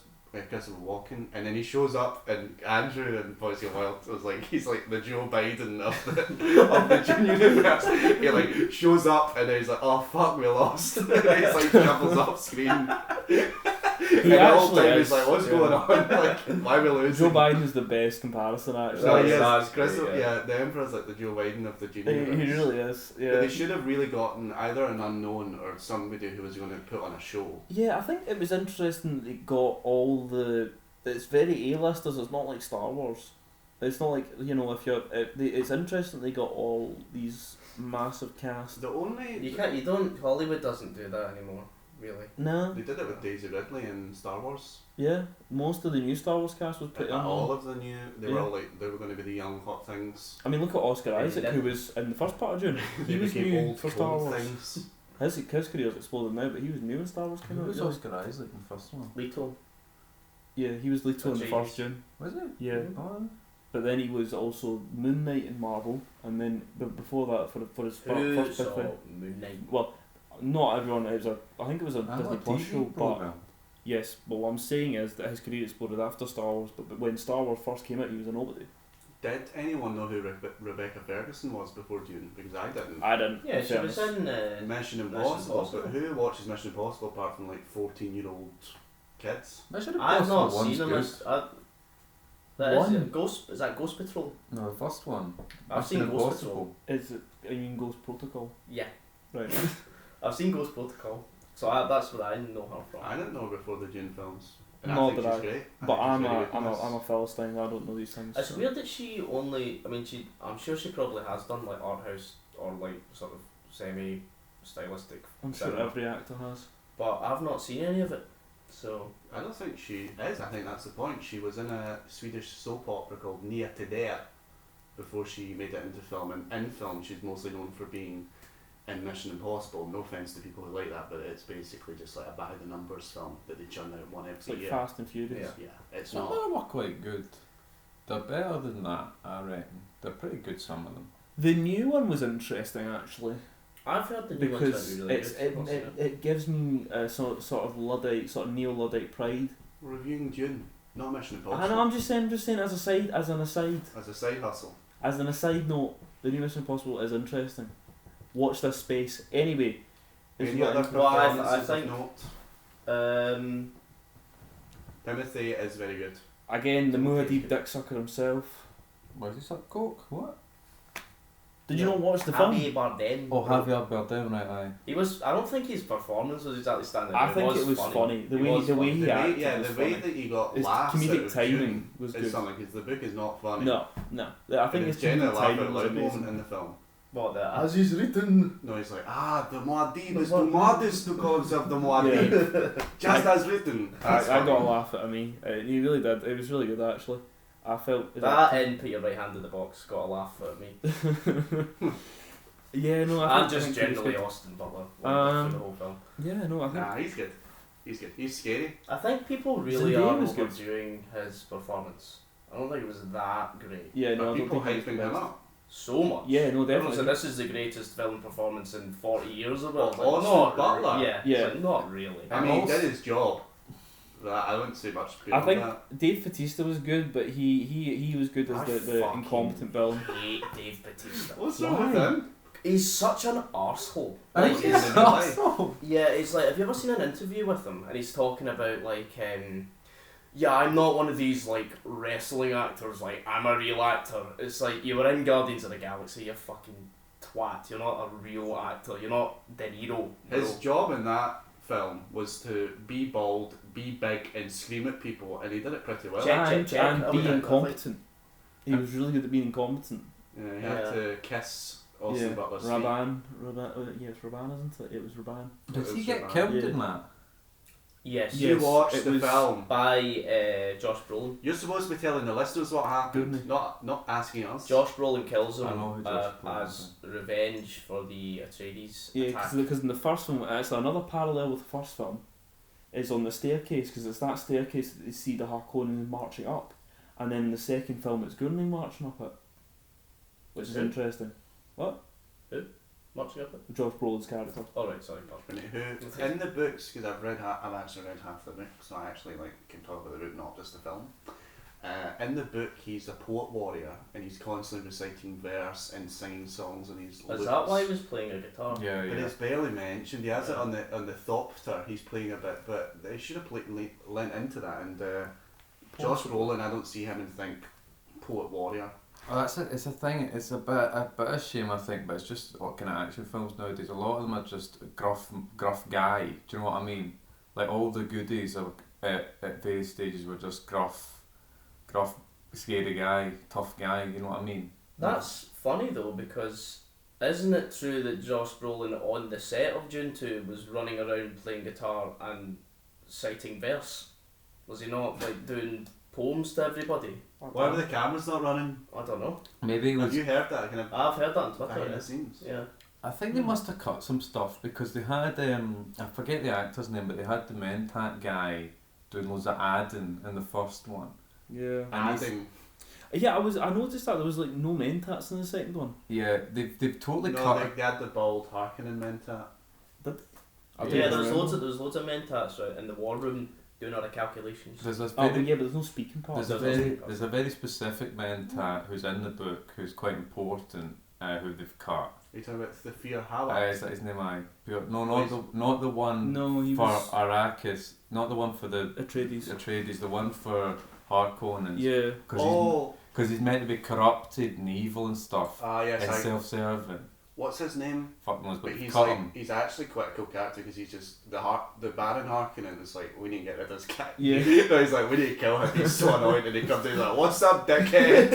Christopher Walken, and then he shows up, and Andrew and Boys Get Wild was like, he's like the Joe Biden of the Dune universe. He like shows up, and then he's like, oh fuck, we lost. And he's like shuffles off screen. He and the whole actually time is, he's like, what's going on? Like, why are we losing? Joe Biden is the best comparison actually. So That's- yes, that's Christopher, great, yeah. the Emperor's like the Joe Biden of the Dune He universe. really is. But Yeah. they should have really gotten either an unknown or somebody who was going to put on a show. Yeah, I think it was interesting that they got all the. It's very A-listers. It's not like Star Wars. It's not like, you know, if you're. It's interesting they got all these massive casts. The only You don't. Hollywood doesn't do that anymore, really. No. they did it with Daisy Ridley in Star Wars. Yeah, most of the new Star Wars cast was put in. All of the new, they were Yeah. all like they were going to be the young hot things. I mean, look at Oscar Yeah, Isaac, they who did. was in the first part of Dune. He They was became new old for Star cold Wars. things. His career's exploded now, but he was new when Star Wars came Who out. was yeah. Oscar Isaac in the first one? Leto. Yeah, he was Leto in the Atreides. first Dune. Was it? Yeah, Mhm. Oh, but then he was also Moon Knight in Marvel, and then before that for his Who first big saw thing. Moon Knight? Well, not everyone. It was I think it was a I Disney like Plus TV show, but program. yes. But what I'm saying is that his career exploded after Star Wars. But when Star Wars first came out, he was a nobody. Did anyone know who Rebecca Ferguson was before Dune? Because I didn't. I didn't. Yeah, in she was fairness. in. Mission Mission Impossible, Impossible. but who watches Mission Impossible apart from like 14-year-old kids? Mission I've not Impossible seen one's them. good. That is One. it. Ghost. Is that Ghost Patrol? No, the first one. I've Mission seen Ghost Impossible. Is it? I mean, Ghost Protocol. Yeah, Right. I've seen Ghost Protocol. So that's where I know her from. I didn't know her before the Dune films. And Nor I think did she's I. great. I But think she's I'm very a good I'm in a this. I'm a Philistine. I don't know these things. It's so. weird that she only. I mean, I'm sure she probably has done like art house or like sort of semi-stylistic. I'm sure cinema, every actor has. but I've not seen any of it. So I don't think she is. I think that's the point. She was in a Swedish soap opera called Nya till där before she made it into film. And in film, she's mostly known for being in Mission Impossible. No offense to people who like that, but it's basically just like a by the numbers film that they churn out one It's every like year. Fast and Furious. Yeah, it's Some not. of them are quite good. They're better than that, I reckon. They're pretty good, some of them. The new one was interesting actually I've heard the new one's because gonna be really it's good. I'll see it gives me a sort of Luddite, sort of neo-Luddite pride. We're reviewing Dune, not Mission Impossible. I know. I'm just saying as an aside, As a side hustle. as an aside note, the new Mission Impossible is interesting. Watch this space anyway. If Any you other got Well, I performances think- of note? Timothy is very good. again the Timothy. Muad'Dib dick sucker himself. Was he suck coke? What? Did you Yeah. not watch the film? Javier Bardem. Oh, Javier Bardem, right, aye. He was. I don't think his performance was exactly standing. I out. think it was funny. The way was he funny. The way, acted yeah, was the way funny. that he got His laughs out comedic of timing Dune was is good. something because the book is not funny. No. I think And his it's generally comedic laugh timing out was loud moment amazing. in the film. What the as he's written. No, he's like, the Muad'Dib is too modest because of the Muad'Dib. Just as written. I That's got a funny. laugh at me. He really did. It was really good actually. I felt That and put your right hand in the box got a laugh at me. yeah, no, I And think, just I think he was generally good. Austin Butler Um, through the whole film. Yeah, no, I think. Nah, he's good. He's good. He's scary. I think people really Zendaya are was good. overdoing his performance. I don't think it was that great. Yeah, no, Are I don't people think he was hyping him the up? So much. Yeah, no, Everyone's definitely. like, this is the greatest film performance in 40 years or Well, whatever. Austin Not Butler. Yeah, Yeah. it's like, not really. I mean, he also- did his job. I wouldn't say much I beyond think that. Dave Bautista was good, but he was good as I the fucking incompetent villain. hate Dave Bautista. What's wrong with him? He's such an arsehole. Like, Like, he's he's, in real life. yeah, it's like, have you ever seen an interview with him? And he's talking about, like, yeah, I'm not one of these, like, wrestling actors, like, I'm a real actor. It's like, you were in Guardians of the Galaxy, you fucking twat. You're not a real actor. You're not De Niro. His bro. job in that film was to be bald, be big, and scream at people, and he did it pretty well. Check. And I be would think- incompetent. He was really good at being incompetent. Yeah, he had Yeah. to kiss Austin Butler's feet. Raban, yeah, it's Raban, isn't it? It was Raban. Did he It's get Raban. killed Yeah. in that? Yes. Yeah. You Yes, watched it the was- film. By Josh Brolin. You're supposed to be telling the listeners what happened, Goodness. not asking us. Josh Brolin kills I him know who Josh Brolin as revenge for the Atreides Yeah, attack. because in the first film, actually another parallel with the first film is on the staircase, because it's that staircase that they see the Harkonnen marching up, and then in the second film it's Gurney marching up it, which is Who? interesting. What? Who? Much of it? Josh Brolin's character. Oh right, sorry. No. Who in the books, because I've actually read half the book, so I actually can talk about the book, not just the film. In the book, he's a poet warrior, and he's constantly reciting verse and singing songs, and he's. Is that why he was playing a guitar? Yeah, But yeah. it's barely mentioned. He has it on the Thopter. He's playing a bit, but they should have lent into that. And Josh Brolin, I don't see him and think poet warrior. Well, that's it. It's a thing. It's a bit of shame, I think, but it's just what kind of action films nowadays. A lot of them are just gruff guy. Do you know what I mean? Like all the goodies of, at various stages were just gruff, scary guy, tough guy. You know what I mean? That's funny though, because isn't it true that Josh Brolin on the set of Dune 2 was running around playing guitar and citing verse? Was he not like doing poems to everybody? Why were the cameras not running? I don't know. Maybe he was. Have you heard that kind of I've heard that on Twitter. behind Yeah. the scenes? Yeah. I think they must have cut some stuff because they had I forget the actor's name, but they had the Mentat guy doing loads of Aidan in the first one. Yeah. And Adding. Yeah, I noticed that there was like no mentats in the second one. Yeah, they've totally No, cut. they had the bald Harkonnen Mentat. Yeah, there was loads of mentats right in the war room doing all the calculations. There's this Oh, very, but yeah, but there's no speaking part. there's a very specific Mentat who's in the book who's quite important. Who they've cut. Are you talking about the Fear Howard? Is that his name? No, not the one No, he for was Arrakis. Not the one for the Atreides. Atreides. The one for Harkonnen. Yeah. Because he's meant to be corrupted and evil and stuff. Yes. And self-serving. What's his name? Fuck knows, but But he's cut like him. he's actually quite a cool character because he's just the Baron Harkonnen is like, we need to get rid of this guy. Yeah. No, he's like, we need to kill him. He's so annoying, and he comes in he's like, what's up, dickhead?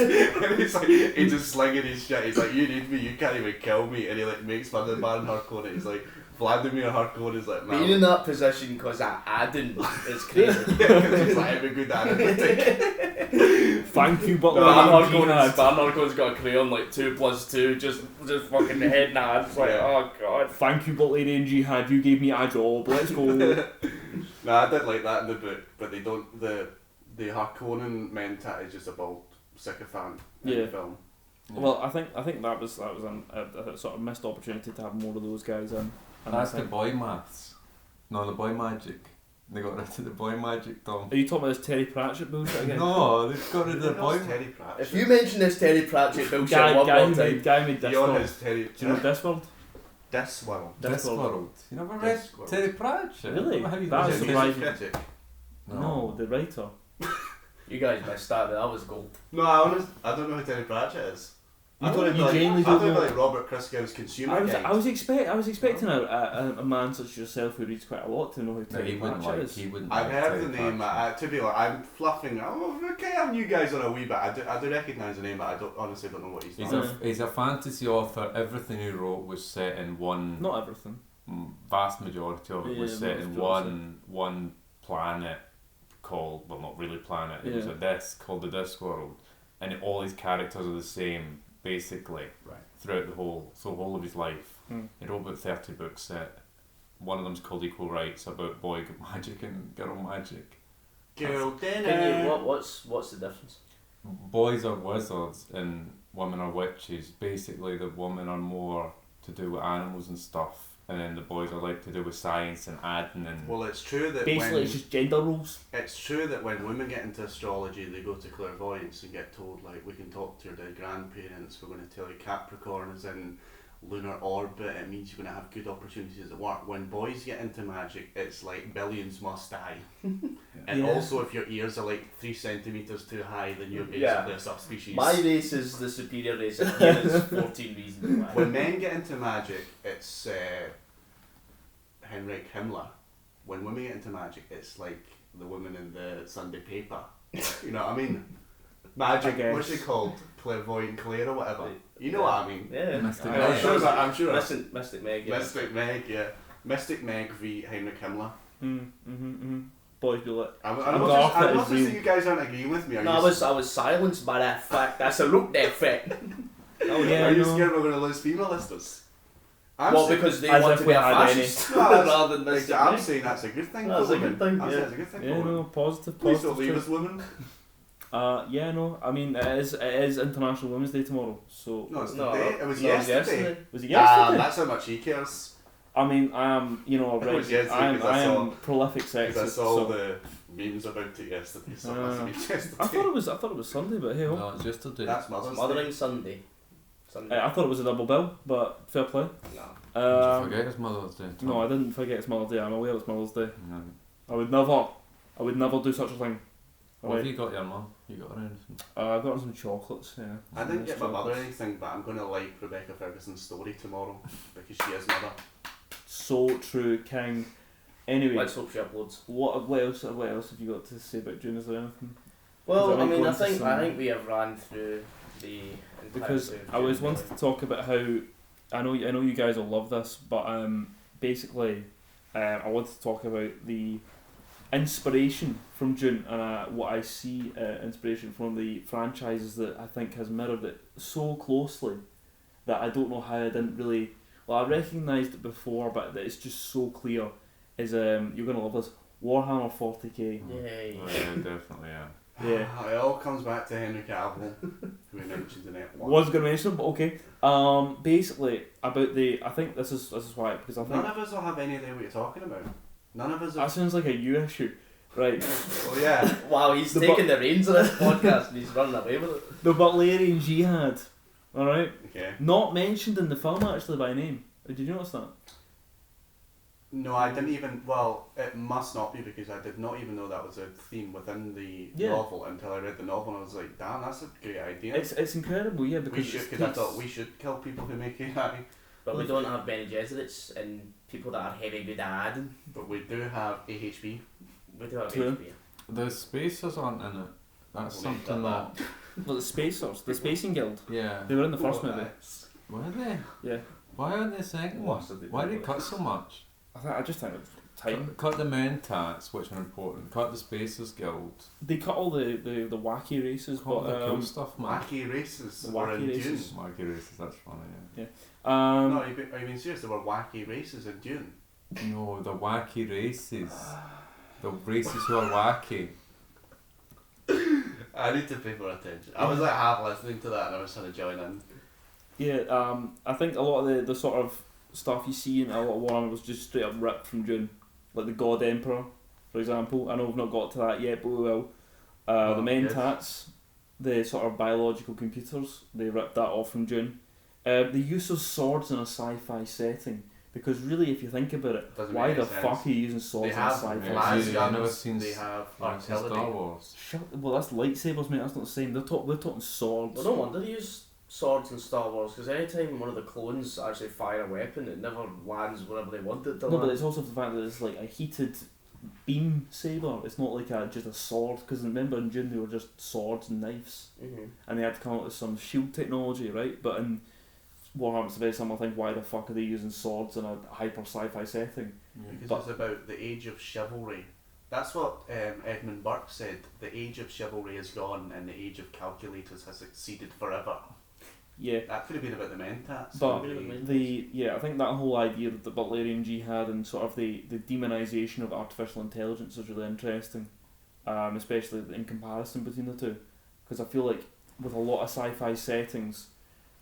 And he's like, he's just slinging his shit. He's like, you need me, you can't even kill me. And he like makes fun of the Baron Harkonnen. He's like, Vladimir Harkonnen is like, man. Being in that position because that Aidan is crazy. Yeah, because he's like, I'm a good analytic. Thank you, but Baron Harkonnen's got a crayon like 2 + 2, just fucking head and hands. Like, oh god. Thank you, but Lady and Jihad, you gave me a job. Let's go. Nah, I did like that in the book, but they don't. The Harkonnen Mentat is just a bald sycophant in the film. Well, I think that was a sort of missed opportunity to have more of those guys in. And That's the boy maths. No, the boy magic. They got rid of the boy magic, Tom. Are you talking about this Terry Pratchett bullshit again? No, they've got rid of the boy magic. Terry Pratchett. If you mention this Terry Pratchett bullshit one more time, guy made Discworld. His Terry. Do you know Discworld? Discworld. Discworld. You never read Discworld. Terry Pratchett? Really? How you That Is is he know a surprising. music critic? No, the writer. you guys missed that, but that was gold. No, I don't know who Terry Pratchett is. I You thought don't- it'd you be genuinely like, I don't thought it'd be know. like Robert Christgau's Consumer Guide. I was expecting a man such as yourself who reads quite a lot to know who No, Terry he wouldn't Pratchett like. is. He wouldn't. I've like heard Terry the name. Pratchett. To be like, I'm fluffing. Oh, okay, I'm you guys on a wee bit. I do recognise the name, but I honestly don't know what he's done. He's a fantasy author. Everything he wrote was set in one. Not everything. Vast majority of it was Yeah, set in most one planet called, well, not really planet. It was Yeah. a disc called the Discworld, and all his characters are the same basically Right. throughout the whole of his life. Hmm. He wrote about 30 books set. One of them's called Equal Rights, about boy magic and girl magic. Girl Can dinner. you, what's the difference? Boys are wizards and women are witches. Basically, the women are more to do with animals and stuff, and then the boys are like to do with science and adding and. Well, it's true that Basically, when it's just gender roles. it's true that when women get into astrology, they go to clairvoyance and get told like, we can talk to your dead grandparents. We're going to tell you Capricorn is in lunar orbit. It means you're going to have good opportunities at work. When boys get into magic, it's like billions must die. And Yeah. also, if your ears are like 3 centimeters too high, then you're basically Yeah. a subspecies. My race is the superior race, and here is 14 reasons why. When men get into magic, it's Heinrich Himmler. When women get into magic, it's like the women in the Sunday paper. You know what I mean? Magic, I guess. what's it called? Clairvoyant Claire or whatever. You know what I mean? Yeah, Mystic I- Meg. I'm sure. Mystic Meg. Yeah. Mystic Meg, yeah. Mystic Meg v Heinrich Himmler. Boys do it. I'm glad not that just is real. that you guys aren't agreeing with me. Are No, you I was silenced by that fact. That's a look that fact. Oh yeah, Are you no. scared we're going to lose female listeners? Well, because they As want if to we be a had any. fascist No, that's- rather than Mystic I'm Meg. saying that's a good thing. That's for a good women. thing, I'm yeah. saying it's a good thing. Yeah, for no, women. positive. Please don't positive leave choice. us, women. Yeah, no. I mean, it is International Women's Day tomorrow, so. No, it's No, today. It was no, yesterday. Was it yesterday? That's how much he cares. I mean, I am, you know, It was yesterday because I I am prolific Because I sexist. saw So. the memes about it yesterday, so it must have been yesterday. I thought it was Sunday, but hey, oh. No, it's yesterday. That's Mother's Day. Mothering Sunday. I thought it was a double bill, but fair play. No. Did you forget it's Mother's Day? Tom? No, I didn't forget it's Mother's Day. I'm aware it's Mother's Day. No. I would never do such a thing. What have you got your mum? You got her anything? I've got some chocolates, yeah. I didn't get my mother Chocolates. anything, but I'm going to like Rebecca Ferguson's story tomorrow because she is mother. So true, King. Anyway, Let's hope she uploads. what else have you got to say about June? Is there anything? Well, Because I mean, go I into think some- we have ran through the Because entirety of I was June, wanting to talk about how I know you guys will love this, but basically, I wanted to talk about the inspiration from June and what I see inspiration from the franchises that I think has mirrored it so closely that I don't know how I didn't really. Well, I recognised it before, but it's just so clear. Is you're gonna love this Warhammer 40k. Yay. Oh, yeah, definitely, yeah. Yeah. It all comes back to Henry Cavill, who we mentioned in it. Was gonna mention, but okay. Basically about I think this is why because I think None of us will have any idea what you're talking about. None of us that have. sounds like a you issue, right? Oh yeah. Wow, he's The taking the reins of this podcast and he's running away with it. The Butlerian Jihad, all right, Okay. not mentioned in the film actually by name. Did you notice that? No, I didn't even. Well, it must not be because I did not even know that was a theme within the Yeah. novel until I read the novel and I was like, damn, that's a great idea. It's incredible, yeah, because Because I thought we should kill people who make AI, But we don't have Bene Gesserits and people that are heavy good at adding. but we do have AHB. We do have True. HP. The spacers aren't in it. That's We'll make something that that. well, the Spacers, the Spacing Guild, Yeah. they were in the first Oh, movie. nice. Were they? Yeah, Why aren't they second one? What did they Why do? did they cut so much? I just think it's time. Cut the Mentats, which are important. Cut the Spacers Guild. They cut all the wacky races, All but the cool stuff, man. Wacky races The were wacky in races. Dune. Wacky races, that's funny, yeah. No, are you being serious? There were wacky races in Dune. No, the wacky races. The races who are wacky. I need to pay more attention. I was like half listening to that and I was trying to join in. yeah, I think a lot of the sort of stuff you see in a lot of Warhammer was just straight up ripped from Dune, like the God Emperor, for example. I know we've not got to that yet, but we will. The Oh, Mentats, the sort of biological computers, they ripped that off from Dune. The use of swords in a sci-fi setting, because really, if you think about it, Doesn't why make the any sense. fuck are you using They swords in a have sci-fi Yeah, las setting? yeah, I know guns, it's seen they have Yeah, it's in artillery. Star Wars. Well, that's lightsabers, mate. That's not the same. We're talking swords. Well, no wonder they use swords in Star Wars, because anytime one of the clones actually fire a weapon, it never lands wherever they want it to No, but land. it's also the fact that it's like a heated beam saber. It's not like just a sword. Because remember in Dune they were just swords and knives, and they had to come up with some shield technology, right? But in Warhammer it's a very similar thing. Why the fuck are they using swords in a hyper sci-fi setting? Because But- it's about the age of chivalry. That's what Edmund Burke said. The age of chivalry is gone and the age of calculators has succeeded forever. Yeah. That could have been about the Mentats. But maybe. I think that whole idea of the Butlerian Jihad and sort of the demonisation of artificial intelligence is really interesting, especially in comparison between the two, because I feel like with a lot of sci-fi settings,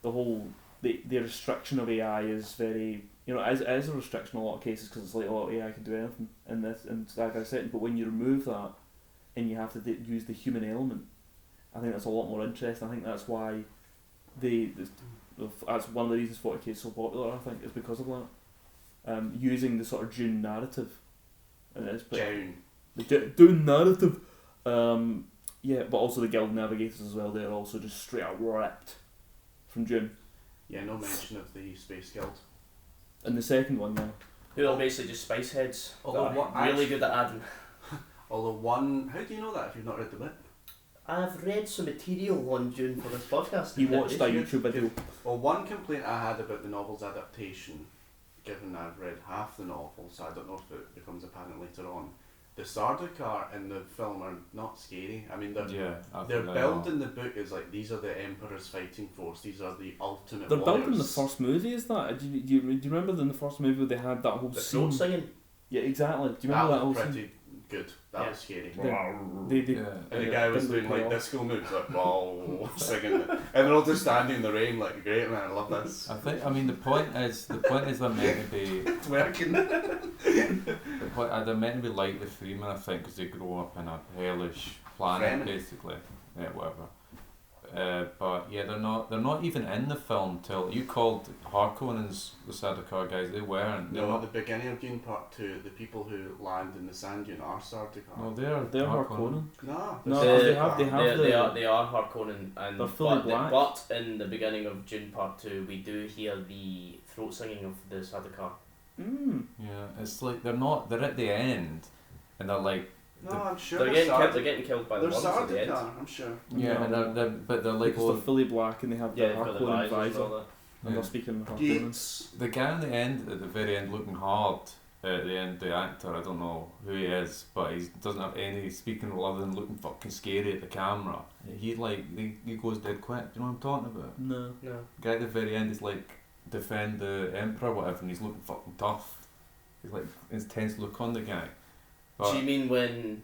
the restriction of AI is very, as a restriction in a lot of cases, because it's like a lot of AI can do anything in this in sci-fi setting, but when you remove that and you have to use the human element, I think that's a lot more interesting. I think that's why that's one of the reasons 40k is so popular. I think is because of that, using the sort of Dune narrative, and it's June. the Dune narrative, but also the Guild Navigators as well. They're also just straight out ripped from Dune. Yeah, no mention of the Space Guild. And the second one, yeah. Who are basically just spice heads. Although that are what really actually- good at adding. Although one, how do you know that if you've not read the book? I've read some material on Dune for this podcast. He watched a YouTube video. Well, one complaint I had about the novel's adaptation, given I've read half the novel, so I don't know if it becomes apparent later on. The Sardaukar in the film are not scary. I mean, Yeah, they're built in the book as like these are the Emperor's fighting force. These are the ultimate. They're warriors. built in the first movie, is that? Do you remember in the first movie where they had that whole The scene? throat singing. Yeah, exactly. Do you That remember that whole was scene? pretty good. That was scary. They And the guy was didn't doing look like well. disco moves, like wow, singing it. And they're all just standing in the rain, like great man, I love this. I mean the point is they're meant to be It's working. they're meant to be like the Freeman, I think, because they grow up in a hellish planet Fremen. basically. Yeah, whatever. But yeah, they're not even in the film till you called Harkonnens the Sardaukar guys. They weren't. No, at the beginning of Dune Part 2, the people who land in the sand dune are Sardaukar. No, They're Harkonnen. No, No, they're they They are Harkonnen, and They're fully but, black. but in the beginning of Dune Part 2, we do hear the throat singing of the Sardaukar. Yeah, it's like they're at the end, and they're like. No, I'm sure They're getting killed by the They're ones at the end. Sardaukar, I'm sure. Yeah, No. and they're like Because they're fully black and they have the Yeah, for the Harkonnen visors and visor. all that. And they're speaking Harkonnens. Gates. the guy at the very end looking hard. At the end, the actor, I don't know who he is, but he doesn't have any speaking role other than looking fucking scary at the camera. He goes dead quick. Do you know what I'm talking about? No. No. The guy at the very end is like defend the emperor, or whatever, and he's looking fucking tough. He's like intense look on the guy. But Do you mean when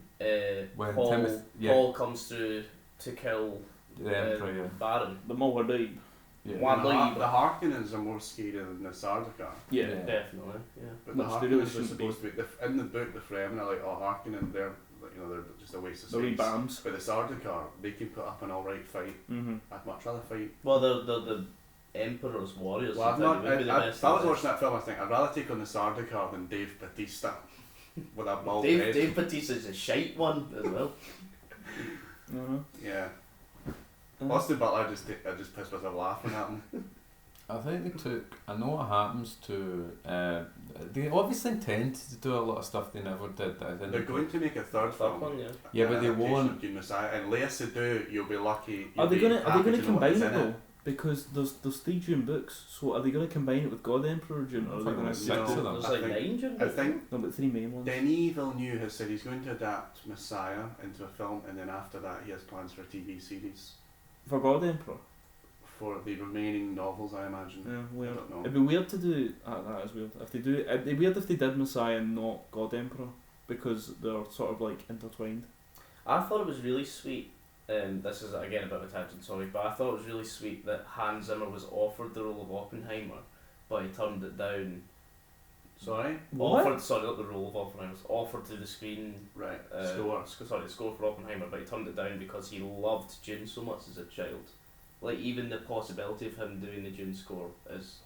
Paul, Paul comes through to kill the emperor, yeah. Baron? The Mulwardib. Yeah. One- The Harkonnens are more scary than the Sardaukar. Yeah. Yeah. Definitely. Yeah. But the Which they really Harkonnens are shouldn't supposed to be in the book. The Fremen are like, oh, Harkonnen, they're they're just a waste of The wee space. bams. But the Sardaukar, they can put up an alright fight. I'd much rather fight. Well, the Emperor's warriors. Well, I've I think not. would be the If best I of was the watching that film, I think I'd rather take on the Sardaukar than Dave Bautista with a bald best. head. Dave Bautista's a shite one as well. Yeah. Austin Butler I just pissed myself laughing at him. I think they took. I know what happens to. They obviously intend to do a lot of stuff they never did. That I didn't. They're going to make a third Third film. one, yeah. Yeah, but they Adaptation won't. of Dune Messiah, and Leia Seydoux, you'll be lucky. Are they gonna combine it though? though? Because there's 3 Dune books, so are they gonna combine it with God Emperor Dune, or are they Fucking gonna six stick of to them. There's I like think- 9 Dune I books. think no, but 3 main ones? Denis Villeneuve has said he's going to adapt Messiah into a film, and then after that he has plans for a TV series For God Emperor? for the remaining novels, I imagine. Yeah, I weird. don't know. It'd be weird to do. That is weird. If they do, it'd be weird if they did Messiah and not God Emperor, because they're sort of like intertwined. I thought it was really sweet. This is again a bit of a tangent, sorry, but I thought it was really sweet that Hans Zimmer was offered the role of Oppenheimer, but he turned it down. Sorry? Offered, sorry, not the role of Oppenheimer. Was offered to the screen. Right. Score. The score for Oppenheimer, but he turned it down because he loved Dune so much as a child. Like even the possibility of him doing the Dune score is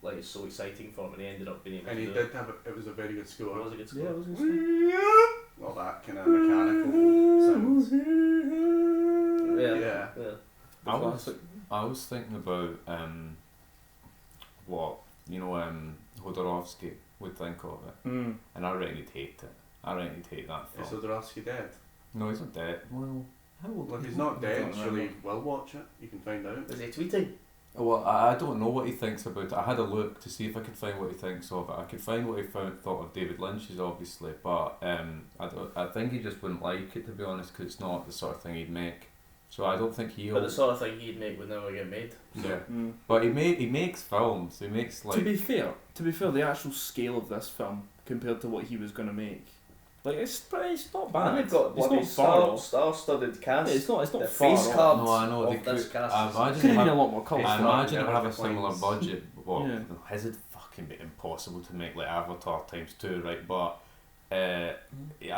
like it's so exciting for him, and he ended up being able And to he do did have it was a very good it. score. It was a good score. Yeah, it was good. All that kind of mechanical sounds. Yeah. Yeah. I was thinking about what Jodorowsky would think of it, and I reckon he'd hate it. I reckon he'd hate that Is film. Jodorowsky dead? No, he's not dead. Well, how old? Well, if he's not dead, don't surely remember. we'll watch it. You can find out. Is he tweeting? Well, I don't know what he thinks about it. I had a look to see if I could find what he thinks of it. I could find what he thought of David Lynch's, obviously, but I think he just wouldn't like it, to be honest, because it's not the sort of thing he'd make. So I don't think he'll. But the sort of thing he'd make would never get made. Yeah, but he makes films. He makes like. To be fair, the actual scale of this film compared to what he was gonna make, like it's not bad. And they've got it's bloody not far off. star-studded cast. Yeah, it's not the far face off. cards No, I know, of they this could- cast. I is- imagine Could have been have- a lot more colourful. It's I not imagine it would have a Never similar Declines. budget. Well, Yeah. his would fucking be impossible to make like Avatar times 2, right? But I just They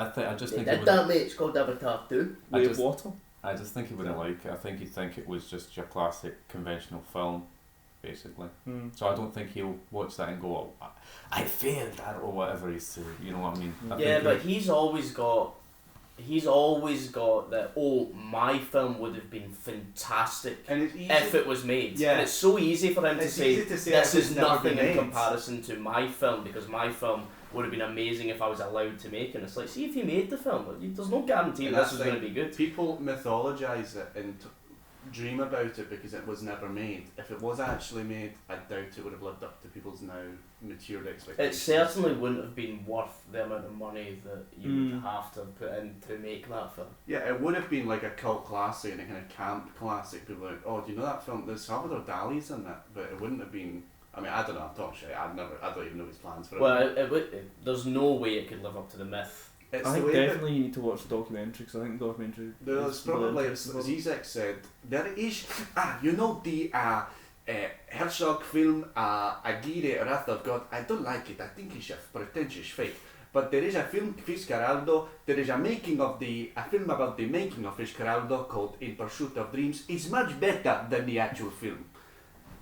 think he did would. that, mate. It's called Avatar 2. Way of just- water. I just think he wouldn't like it. I think he'd think it was just your classic conventional film, basically. So I don't think he'll watch that and go, oh, I failed, or whatever he's saying. You know what I mean? I Yeah, think but he's always got that. Oh, my film would have been fantastic And it's easy. if it was made. Yeah. And it's so easy for him to It's say, easy to say this if it's is never nothing been in made." comparison to my film, because my film would have been amazing if I was allowed to make it. And it's like, see if you made the film, there's no guarantee And this that's is the going to thing. be good. People mythologize it and dream about it because it was never made. If it was actually made, I doubt it would have lived up to people's now matured It expectations. certainly wouldn't have been worth the amount of money that you would Mm. have to put in to make that film. Yeah, it would have been like a cult classic and a kind of camp classic. People were like, oh, do you know that film? There's Salvador Dali's in it, but it wouldn't have been. I mean, I don't know. I'm talking shit. I don't even know his plans for it. Well, there's no way it could live up to the myth It's I the think way definitely you need to watch the documentary because I think the documentary. There's is probably, really as interesting. Zizek said, there is, you know the Herzog film, Aguirre Wrath of God, I don't like it, I think it's a pretentious fake. But there is a film, Fitzcarraldo, there is a film about the making of Fitzcarraldo called In Pursuit of Dreams. It's much better than the actual film.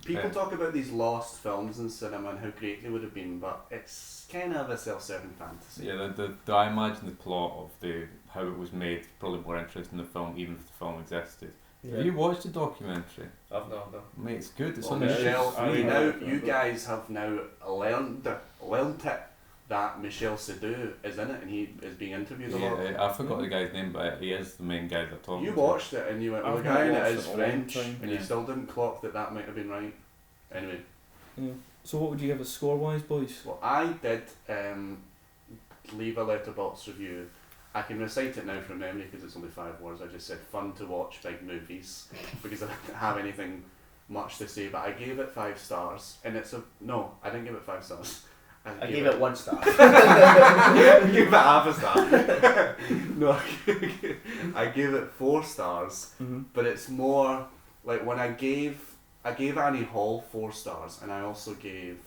People talk about these lost films in cinema and how great they would have been, but it's kind of a self-serving fantasy. Yeah, I imagine the plot of how it was made probably more interesting than the film, even if the film existed. Yeah. Have you watched the documentary? I've not done. Mate, it's good. It's Well, on the Michelle, free. you guys have now learned it that Michel Seydoux is in it and he is being interviewed a lot. Yeah, I forgot the guy's name, but he is the main guy that talks. You watched it and you went, well, the I've guy in not it watched is it in a long French, time. and you still didn't clock that might have been right. Anyway, Yeah. So what would you give us score-wise, boys? well, I did leave a Letterboxd review. I can recite it now from memory because it's only 5 words. I just said fun to watch big movies because I didn't have anything much to say, but I gave it 5 stars, and no, I didn't give it 5 stars. I gave it 1 star. I gave it half a star. No, I gave it 4 stars, but it's more like when I gave Annie Hall 4 stars, and I also gave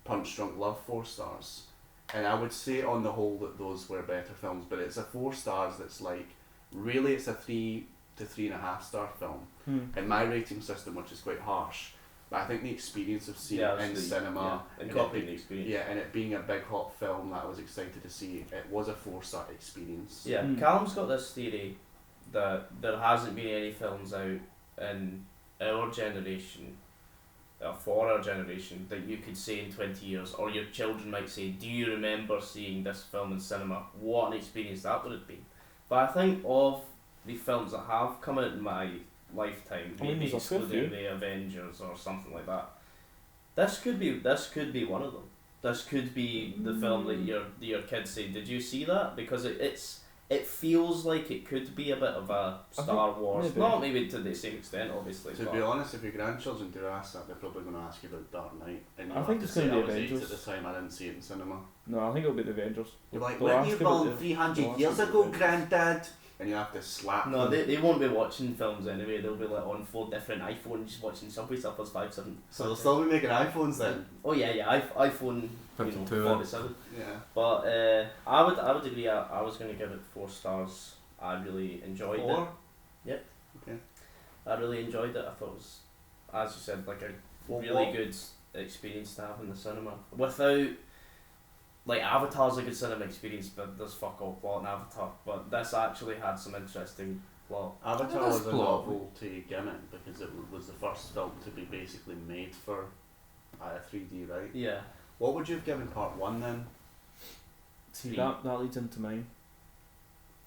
Punch Drunk Love 4 stars. And I would say on the whole that those were better films, but it's a 4 stars that's like, really it's a 3 to 3.5 star film. In my rating system, which is quite harsh. But I think the experience of seeing it in cinema, incorporating the experience. yeah, and it being a big hot film that I was excited to see, it was a 4-star experience. Yeah, Callum's got this theory that there hasn't been any films out in our generation, for our generation, that you could say in 20 years, or your children might say, do you remember seeing this film in cinema? What an experience that would have been. But I think of the films that have come out in my lifetime, maybe there's a fair excluding few. the Avengers or something like that, this could be one of them. This could be the film that your kids say, did you see that? Because it feels like it could be a bit of a Star Wars, maybe. not maybe to the same extent obviously, To but be honest, if your grandchildren do ask that, they're probably going to ask you about Dark Knight. And I you'll think have it's to say, gonna be I was 8 Avengers. at the time, I didn't see it in cinema. No, I think it'll be the Avengers. You're like, They'll weren't ask you about born the- 300 they'll ask years about ago, the- Granddad? And you have to slap no, them. they won't be watching films anyway. They'll be like on 4 different iPhones watching Subway Surfers 5-7. So they'll still be making iPhones then? Oh yeah, iPhone 52. 47. Yeah. But I would agree. I was going to give it 4 stars. I really enjoyed 4? Yep. Okay. I really enjoyed it. I thought it was, as you said, like a Well, really what- good experience to have in the cinema. Without, like, Avatar's a good cinema experience, but there's fuck all plot in Avatar. But this actually had some interesting plot. Avatar Well, was that's a plot. novelty gimmick because it was the first film to be basically made for 3D, right? Yeah. What would you have given part 1 then? See, 3. that leads into mine.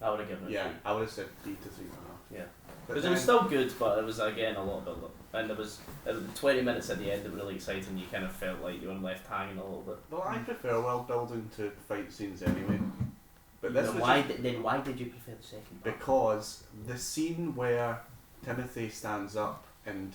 I would have given it Yeah, 3. I would have said 3 to 3.5. Yeah. But Because it was still good, but it was again a lot of build up. And there was 20 minutes at the end that were really exciting. You kind of felt like you were left hanging a little bit. Well, I prefer world building to fight scenes anyway. But this Then was why? just Then why did you prefer the second part? because the scene where Timothy stands up and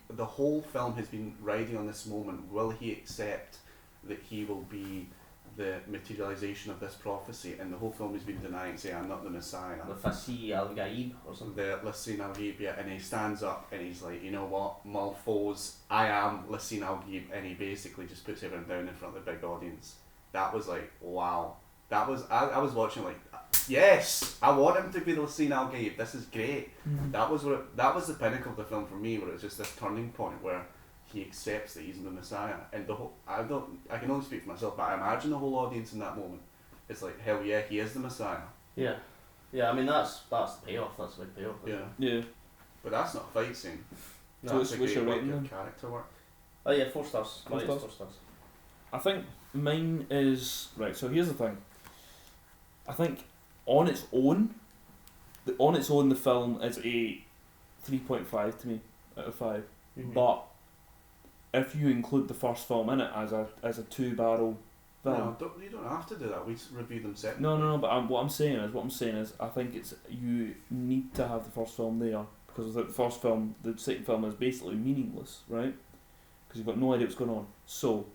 the whole film has been riding on this moment. Will he accept that he will be the materialization of this prophecy? And the whole film has been denying, saying, "I'm not the Messiah." The Fasi Al Gaib or something. The Lassine Al-Ghaib, and he stands up and he's like, you know what, Malfoz, I am Lassine Al-Ghaib, and he basically just puts everyone down in front of the big audience. That was like, wow. That was, I was watching like, yes, I want him to be the Lassine Al-Ghaib, this is great. That was the pinnacle of the film for me, where it was just this turning point where he accepts that he's the Messiah. And the whole, I can only speak for myself, but I imagine the whole audience in that moment, it's like, hell yeah, he is the Messiah. Yeah. Yeah, I mean that's the payoff. That's the big payoff. isn't Yeah. it? Yeah. But that's not a fight scene. No, So That's it's a what's great your work rating of then? character work. Oh yeah, 4 stars. 4 Mine is stars? 4 stars. I think mine is right. So here's the thing. I think on its own, the film is a 3.5 to me out of 5. Mhm. But if you include the first film in it as a 2-barrel film, No, you don't have to do that. We review them separately. no. But what I'm saying is, I think it's you need to have the first film there because without the first film, the second film is basically meaningless, right? Because you've got no idea what's going on. So,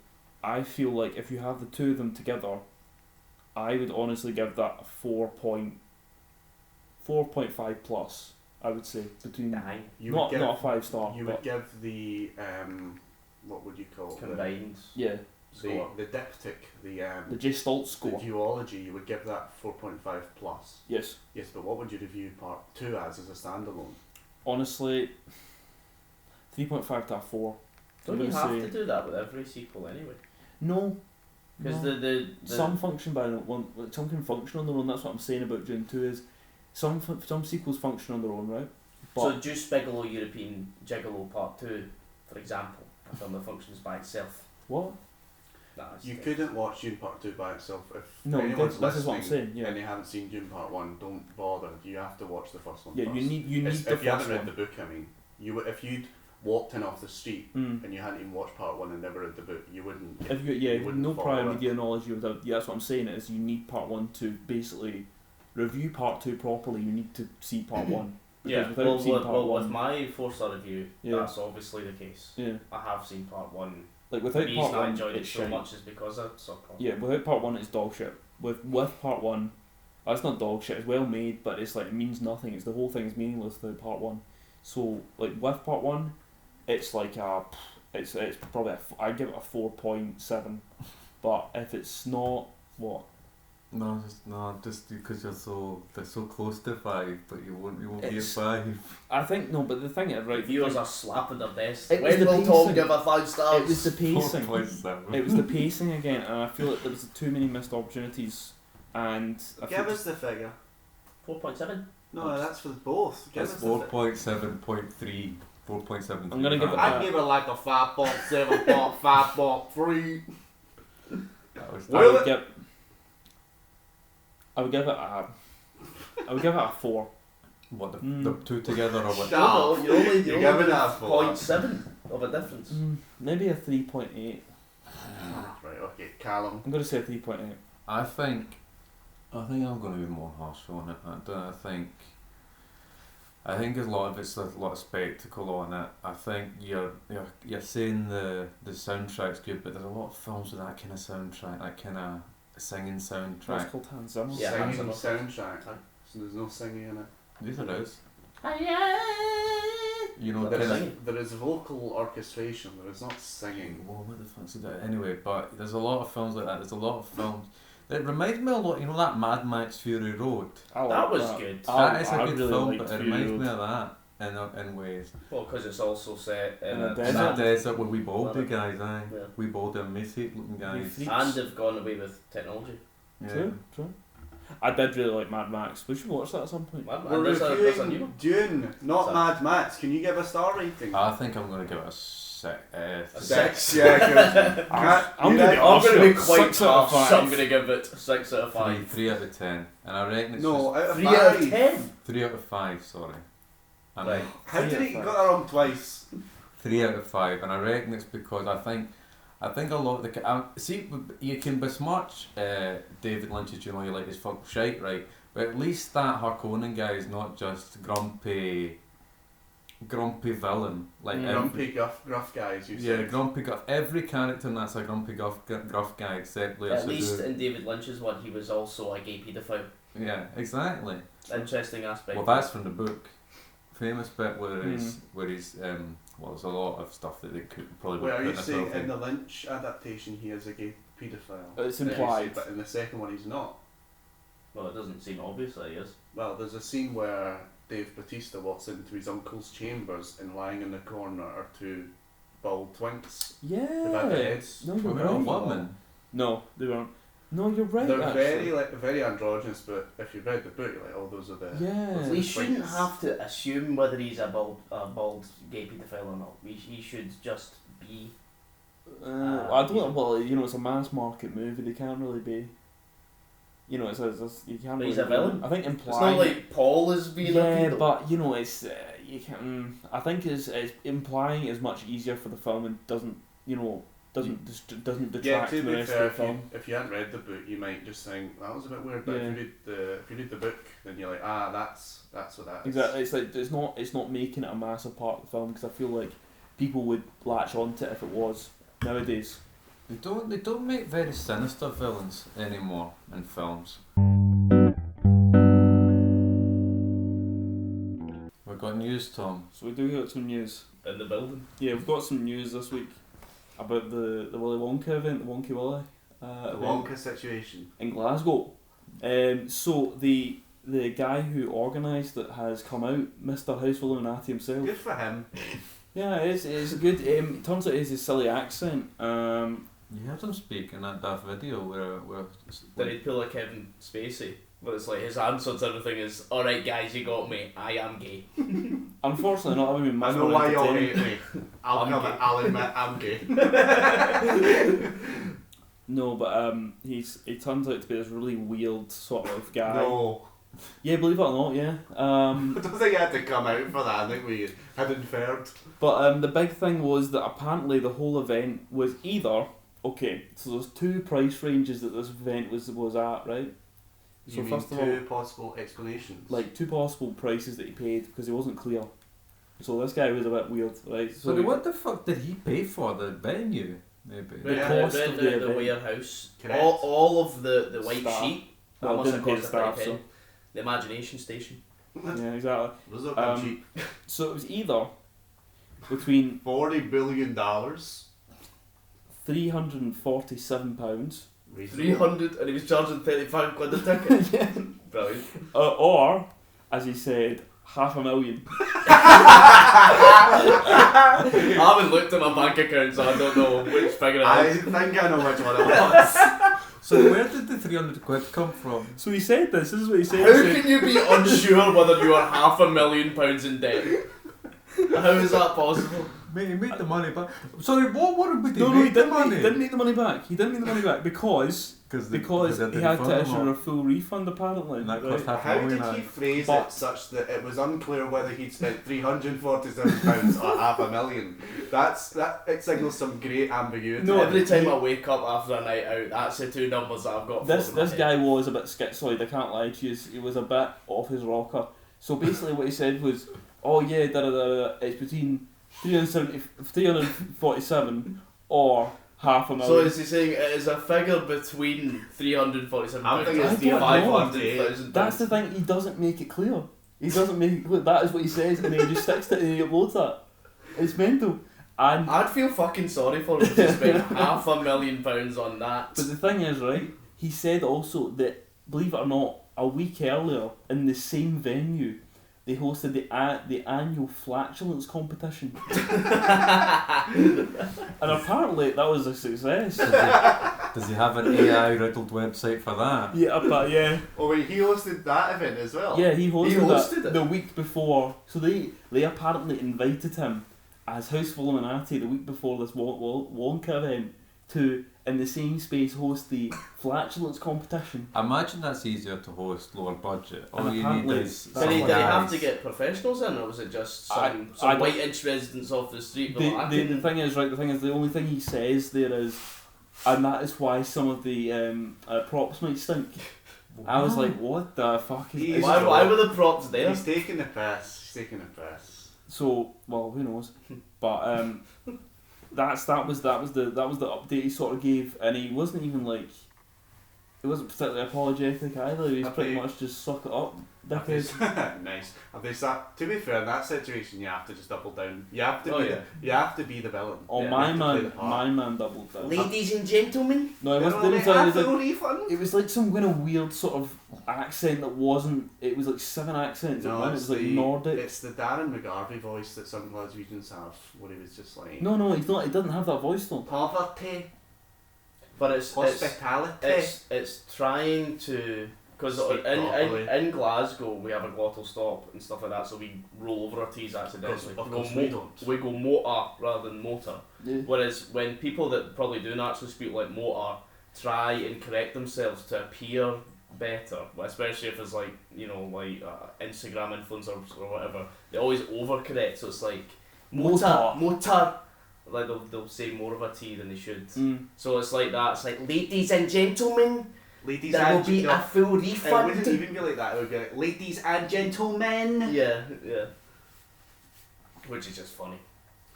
I feel like if you have the two of them together, I would honestly give that a 4.5 plus. I would say between Nine. not a 5-star. You but would give the what would you call it? Combined. Yeah, Score. The diptych, the Gestalt the score. duology. You would give that 4.5 plus. Yes. Yes, but what would you review part 2 as a standalone? Honestly, 3.5 to a 4. Don't I'm you gonna have say- to do that with every sequel anyway? No. Because no. the Some function by their own. Some can function on their own. That's what I'm saying about Dune 2 is some sequels function on their own, right? But so Juice Bigelow European Gigolo Part 2, for example, a film that functions by itself. what? Nah, it's You just- couldn't watch Dune Part 2 by itself. If No, anyone's this is what I'm listening saying. Yeah. and they haven't seen Dune Part 1, don't bother. You have to watch the first one Yeah, first. you need It's- the if you haven't first read one. the book, I mean, if you'd walked in off the street Mm. and you hadn't even watched Part 1 and never read the book, you wouldn't. If you you wouldn't no follow prior it. media knowledge, you would have. Yeah, that's what I'm saying. Is you need part 1 to basically review part 2 properly. You need to see part 1. Yeah, Because without well, seeing part with 1, my 4-star review, Yeah. that's obviously the case. yeah, I have seen Part 1. like The without reason part I 1, enjoyed it it's so shite. much is because I saw Part 1. Yeah, without part 1, it's dog shit. With part 1, it's not dog shit. It's well made, but it's like it means nothing. It's the whole thing is meaningless without part 1. So like with part 1, it's like it's probably I give it a 4.7. But if it's not what. No, just because they're so close to 5, but you won't be at It's- 5. I think no, but the thing is, right. Reviewers are slapping their best. It was When the will Tom pacing. give a 5 stars? It was the pacing. 4.7. It was the pacing again, and I feel like there was too many missed opportunities. And I feel Give us the figure. 4.7? No, that's for both. Give It's us the figure. 4.7.3. 4.7. I'm gonna give it I'd give it like a 5.7.5.3. That was I would give. I would give it a 4. what the Mm. two together or what? Shut No, up. you're only You're giving it a 4. 0.7 of a difference. Maybe a 3.8. Right, okay, Callum. I'm gonna say a 3.8. I think I'm going to be more harsh on it. I think there's a lot of spectacle on it. I think you're saying the soundtrack's good, but there's a lot of films with that kind of soundtrack, that kind of singing What's soundtrack. called Hans Zimmer? Yeah, Singing Hans Zimmer. soundtrack. So there's no singing in it. Yes, there is. Yeah. You know, There is kind singing. There is vocal orchestration. There is not singing. Well, what the fuck's that? Anyway, but there's a lot of films like that. There's a lot of films. It reminds me a lot. You know that Mad Max Fury Road. I like That was good. That is a I good really film, liked but it Fury reminds Road. me of that in ways. Well, because it's also set in In a a desert. In sand. the desert with wee baldy guys, aye. Yeah. Wee baldy emaciate looking guys. Freaks. And they've gone away with technology. Yeah. True. I did really like Mad Max. We should watch that at some point. Mad We're Max. There's a new reviewing one. Dune, not So- Mad Max. Can you give a star rating? I think I'm going to give it a 6. A 6, yeah, good. I'm gonna be I'm going to be Six quite out of tough, five. so I'm going to give it 6 out of 3, 5. 3 out of 10. And I reckon it's No, out of 3 out of 5. 10? 3 out of 5, sorry. And Right. How did 3 he out of got that wrong twice? 3 out of 5, and I reckon it's because I think a lot of the see, you can besmirch David Lynch's, you know, you like his fuck shite, right? But at least that Harkonnen guy is not just grumpy villain. Like Grumpy, gruff guys, you yeah, said. grumpy gruff. Every character in that's a grumpy gruff guy except Leia At least Seydoux. in David Lynch's one, he was also a gay paedophile. Yeah, exactly. Interesting aspect. Well, that's from the book. Famous bit where he's well, there's a lot of stuff that they could probably Wait, are you put in a saying film. in the Lynch adaptation he is a gay paedophile? It's implied. But in the second one he's not. Well, it doesn't seem obvious that he is. Well, there's a scene where Dave Bautista walks into his uncle's chambers and lying in the corner are 2 bald twinks. They've had their Yeah. heads. No, you're Well, they're all right. women. No, they weren't. No, you're right. They're actually. very androgynous, but if you read the book, you're like, oh, those are the. Yeah. We shouldn't twinks. have to assume whether he's a bald gay paedophile or not. He should just be. I don't. Well, you know, it's a mass market movie. They can't really be. You know, it's you can't. But he's really a villain. I think It's implying. not like Paul is being a yeah, pedo. but you know, it's you can. I think it's implying is much easier for the film and doesn't doesn't Yeah, detract to from the be rest fair, of the film. if you hadn't read the book, you might just think that was a bit weird. But Yeah. if you read the book, then you're like, that's what that is. Exactly, it's like it's not making it a massive part of the film because I feel like people would latch onto it if it was nowadays. They don't make very sinister villains anymore in films. We've got news, Tom. So we do got some news. In the building. Yeah, we've got some news this week about the Willy Wonka event, the Wonky Willy. The Event Wonka situation. in Glasgow. So the guy who organised it has come out, Mr. House Illuminati himself. Good for him. Yeah, it's good. It turns out it's his silly accent. You heard him speak in that video where Did he pull a Kevin Spacey? But it's like his answer to everything is, alright guys, you got me, I am gay. Unfortunately, not having been much I know more why y'all entertaining. hate me. I'll admit I'm gay. No, but he turns out to be this really weird sort of guy. No. Yeah, believe it or not, yeah. I don't think he had to come out for that. I think we had inferred. But the big thing was that apparently the whole event was either okay. So there's two price ranges that this event was at, right? So You mean first of two all, possible explanations? like two possible prices that he paid because he wasn't clear. So this guy was a bit weird, right? So Sorry, what the fuck did he pay for the venue? Maybe. The cost of the the event. warehouse. Correct. All of the white Staff. sheet. Well, That must didn't have pay cost the a staff, pretty so penny. The imagination station. yeah, exactly. Those don't come Um, cheap. So it was either between $40 billion. £347 Reasonable. 300 and he was charging 35 quid a ticket. yeah. Brilliant. Or, as he said, $500,000. I haven't looked at my bank account, so I don't know which figure it I is. think I know which one it was. So where did the 300 quid come from? So he said this is what he said. How He said, can you be unsure whether you are £500,000 in debt? How is that possible? Mate, he made the money back. Sorry, what would he no, make he didn't. the money? He didn't make the money back. He didn't make the money back because they he had to issue a full refund apparently. And that right? cost half How a did million. he phrase But- it such that it was unclear whether he'd spent £347 or $500,000? It signals some great ambiguity. No, Every time I wake up after a night out, that's the two numbers that I've got. This floating in my guy head. was a bit schizoid, I can't lie to you. He was a bit off his rocker. So basically what he said was, oh yeah, it's between 347 or $500,000. So is he saying it is a figure between £347 I'm thinking it's and the £500,000? That's the thing, he doesn't make it clear. He doesn't make it clear. That is what he says, and then he just sticks to it and he uploads that. It's mental. And I'd feel fucking sorry for him to spend £500,000 on that. but the thing is, right, he said also that, believe it or not, a week earlier in the same venue, they hosted the annual flatulence competition. And apparently that was a success. Does he have an AI riddled website for that? Yeah, but yeah. Oh wait, he hosted that event as well? Yeah, he hosted, hosted that it? the week before. So they apparently invited him as House of Illuminati the week before this Wonka event to, in the same space, host the flatulence competition. I imagine that's easier to host, lower budget. All And you need apparently is that's Did he what have guys- to get professionals in, or was it just some I don't- white-inch residents off the street? Going, I The can- thing is, right, the only thing he says there is, and that is why some of the props might stink. I was like, what the fuck is He's- this? why were the props there? He's taking the piss. So, well, who knows? But that was the update he sort of gave, and he wasn't even like, he wasn't particularly apologetic either. He was pretty much just suck it up, dickhead. Nice. Have they sat? To be fair, in that situation, you have to just double down. You have to Oh, be. yeah. You have to be the villain. Oh, You my have to play the part. man doubled down. Ladies and gentlemen, No, it You wasn't. know, Didn't they tell you, have it was no like, refund. it was like some kind of weird sort of accent that wasn't. It was like 7 accents at No, one. It it's was like the Nordic. It's the Darren McGarvey voice that some Glaswegians have, where he was just like No, he's not. He doesn't have that voice though. poverty, but it's hospitality. it's trying to, because Speak properly. in Glasgow we have a glottal stop and stuff like that, so we roll over our T's accidentally. Of We course go we don't. We go motor rather than motor. Yeah. Whereas when people that probably do naturally speak like motor try and correct themselves to appear better, especially if it's like, you know, like Instagram influencers or whatever, they always overcorrect. So it's like motor. Like they'll say more of a T than they should. So it's like that. It's like, ladies and gentlemen, Ladies there will and be a full it refund. wouldn't even be like that. It would be like, ladies and gentlemen. Yeah. Which is just funny.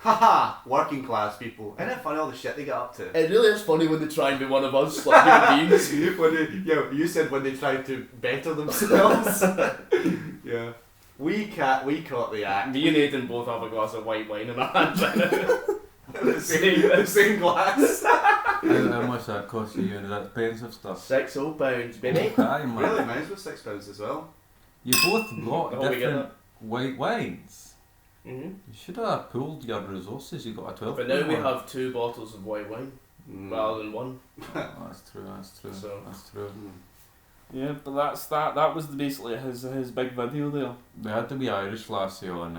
Haha, working class people. Isn't it funny all the shit they get up to? It really is funny when they try and be one of us, like human beings. When you said when they try to better themselves. Yeah. We caught the act. Me and Aidan both have a glass of white wine in our hands right now. the same glass. How much that cost you and that expensive stuff? £6 baby. Aye, man. Really, mine was £6 as well. You both got Oh, we get different white wines. Mm-hmm. You should have pooled your resources. You got a 12. But now we have 2 bottles of white wine rather than 1. Oh, that's true. That's true. So- That's true. Yeah, but that's that. That was basically his big video there. We had to be Irish lassie on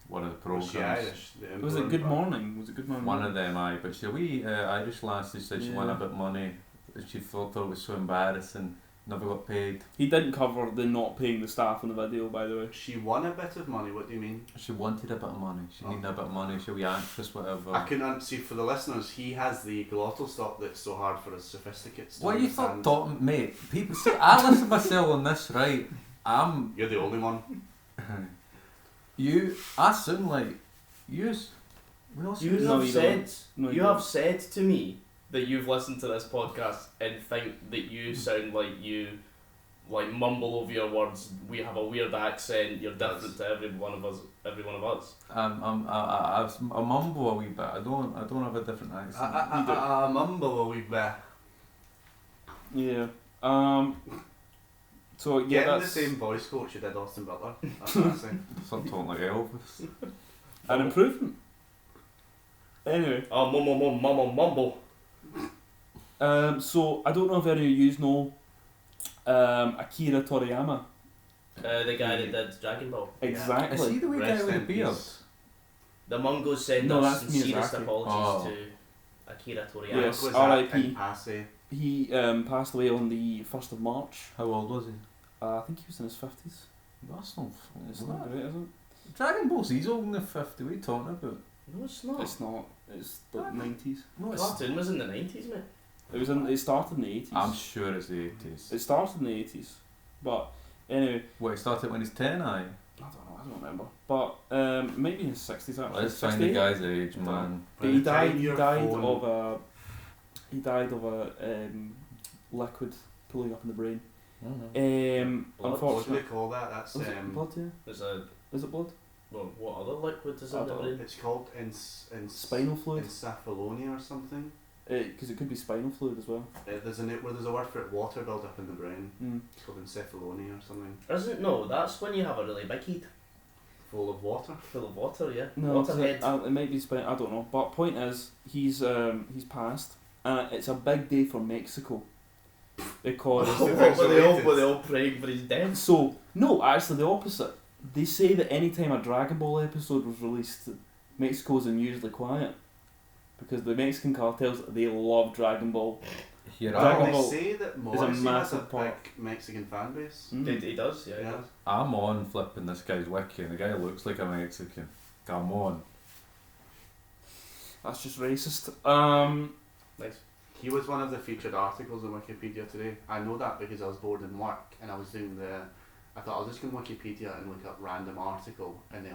one of the Was she programs. Irish? The Was it Emperor? Good Morning? Was it Good Morning? One of them, aye. But she wee Irish lassie said she won a Yeah. bit of money. She thought it was so embarrassing. Never got paid. He didn't cover the not paying the staff in the video, by the way. She won a bit of money, what do you mean? She wanted a bit of money. She Oh. needed a bit of money. She wee actress, whatever. I couldn't see for the listeners, he has the glottal stop that's so hard for us sophisticates to What you thought, understand. talking, mate? People see. I listen to myself on this, right? You're the only one. I sound like you. What else You you No, have you said don't. No, you you have don't. said to me that you've listened to this podcast and think that you sound like you like mumble over your words. We have a weird accent. You're different to every one of us. I mumble a wee bit. I don't have a different accent. I mumble a wee bit. Yeah. So yeah, Getting the that's same voice coach you did Austin Butler. That's what I'm saying. Stop talking like Elvis. an improvement. Anyway, Oh, mumble. so I don't know if any of you know Akira Toriyama. The guy that did Dragon Ball. Exactly. Is he the wee guy Rest with the in beard? peace. The Mungos send No, us that's sincerest Miyazaki. apologies Oh. to Akira Toriyama. Yes. Was R.I.P. that in Passy? He passed away on the 1st of March. How old was he? I think he was in his 50s. That's not. It's not great, is it? Dragon Ball Z's old in the 50. What are you talking about? No, it's not. It's not. It's the What? 90s. No, Cartoon was in the 90s, mate. It started in the 80s. I'm sure it's the 80s. It started in the 80s. But anyway, What, he started when he's 10, aye? I don't know, I don't remember. But maybe in his 60s actually. Let's find the 68. guy's age, man. By He the time died. He your died phone- of a liquid pulling up in the brain. Blood? What do Unfortunately, they call that? That's was it blood? Yeah. There's a Is it blood? well, what other liquid is I in the don't brain? it's called Spinal fluid. encephalonia or something. Because it could be spinal fluid as well. There's a word for it, water build up in the brain. Mm. It's called encephalonia or something. Isn't no? That's when you have a really big head Full of water. full of water. Yeah. No, Waterhead. it might be spinal. I don't know. But point is, he's passed. It's a big day for Mexico because were they all praying for his death? so no, actually the opposite. They say that anytime a Dragon Ball episode was released, Mexico's unusually quiet because the Mexican cartels, they love Dragon Ball. Here Dragon They Ball say that is a Morrissey has a massive big part. Mexican fan base. Mm. He does. Yeah. He Yeah. does. I'm on flipping this guy's wiki and the guy looks like a Mexican. Come on. That's just racist. Nice. He was one of the featured articles on Wikipedia today. I know that because I was bored in work and I was doing I thought I'll just go on Wikipedia and look up random article, and they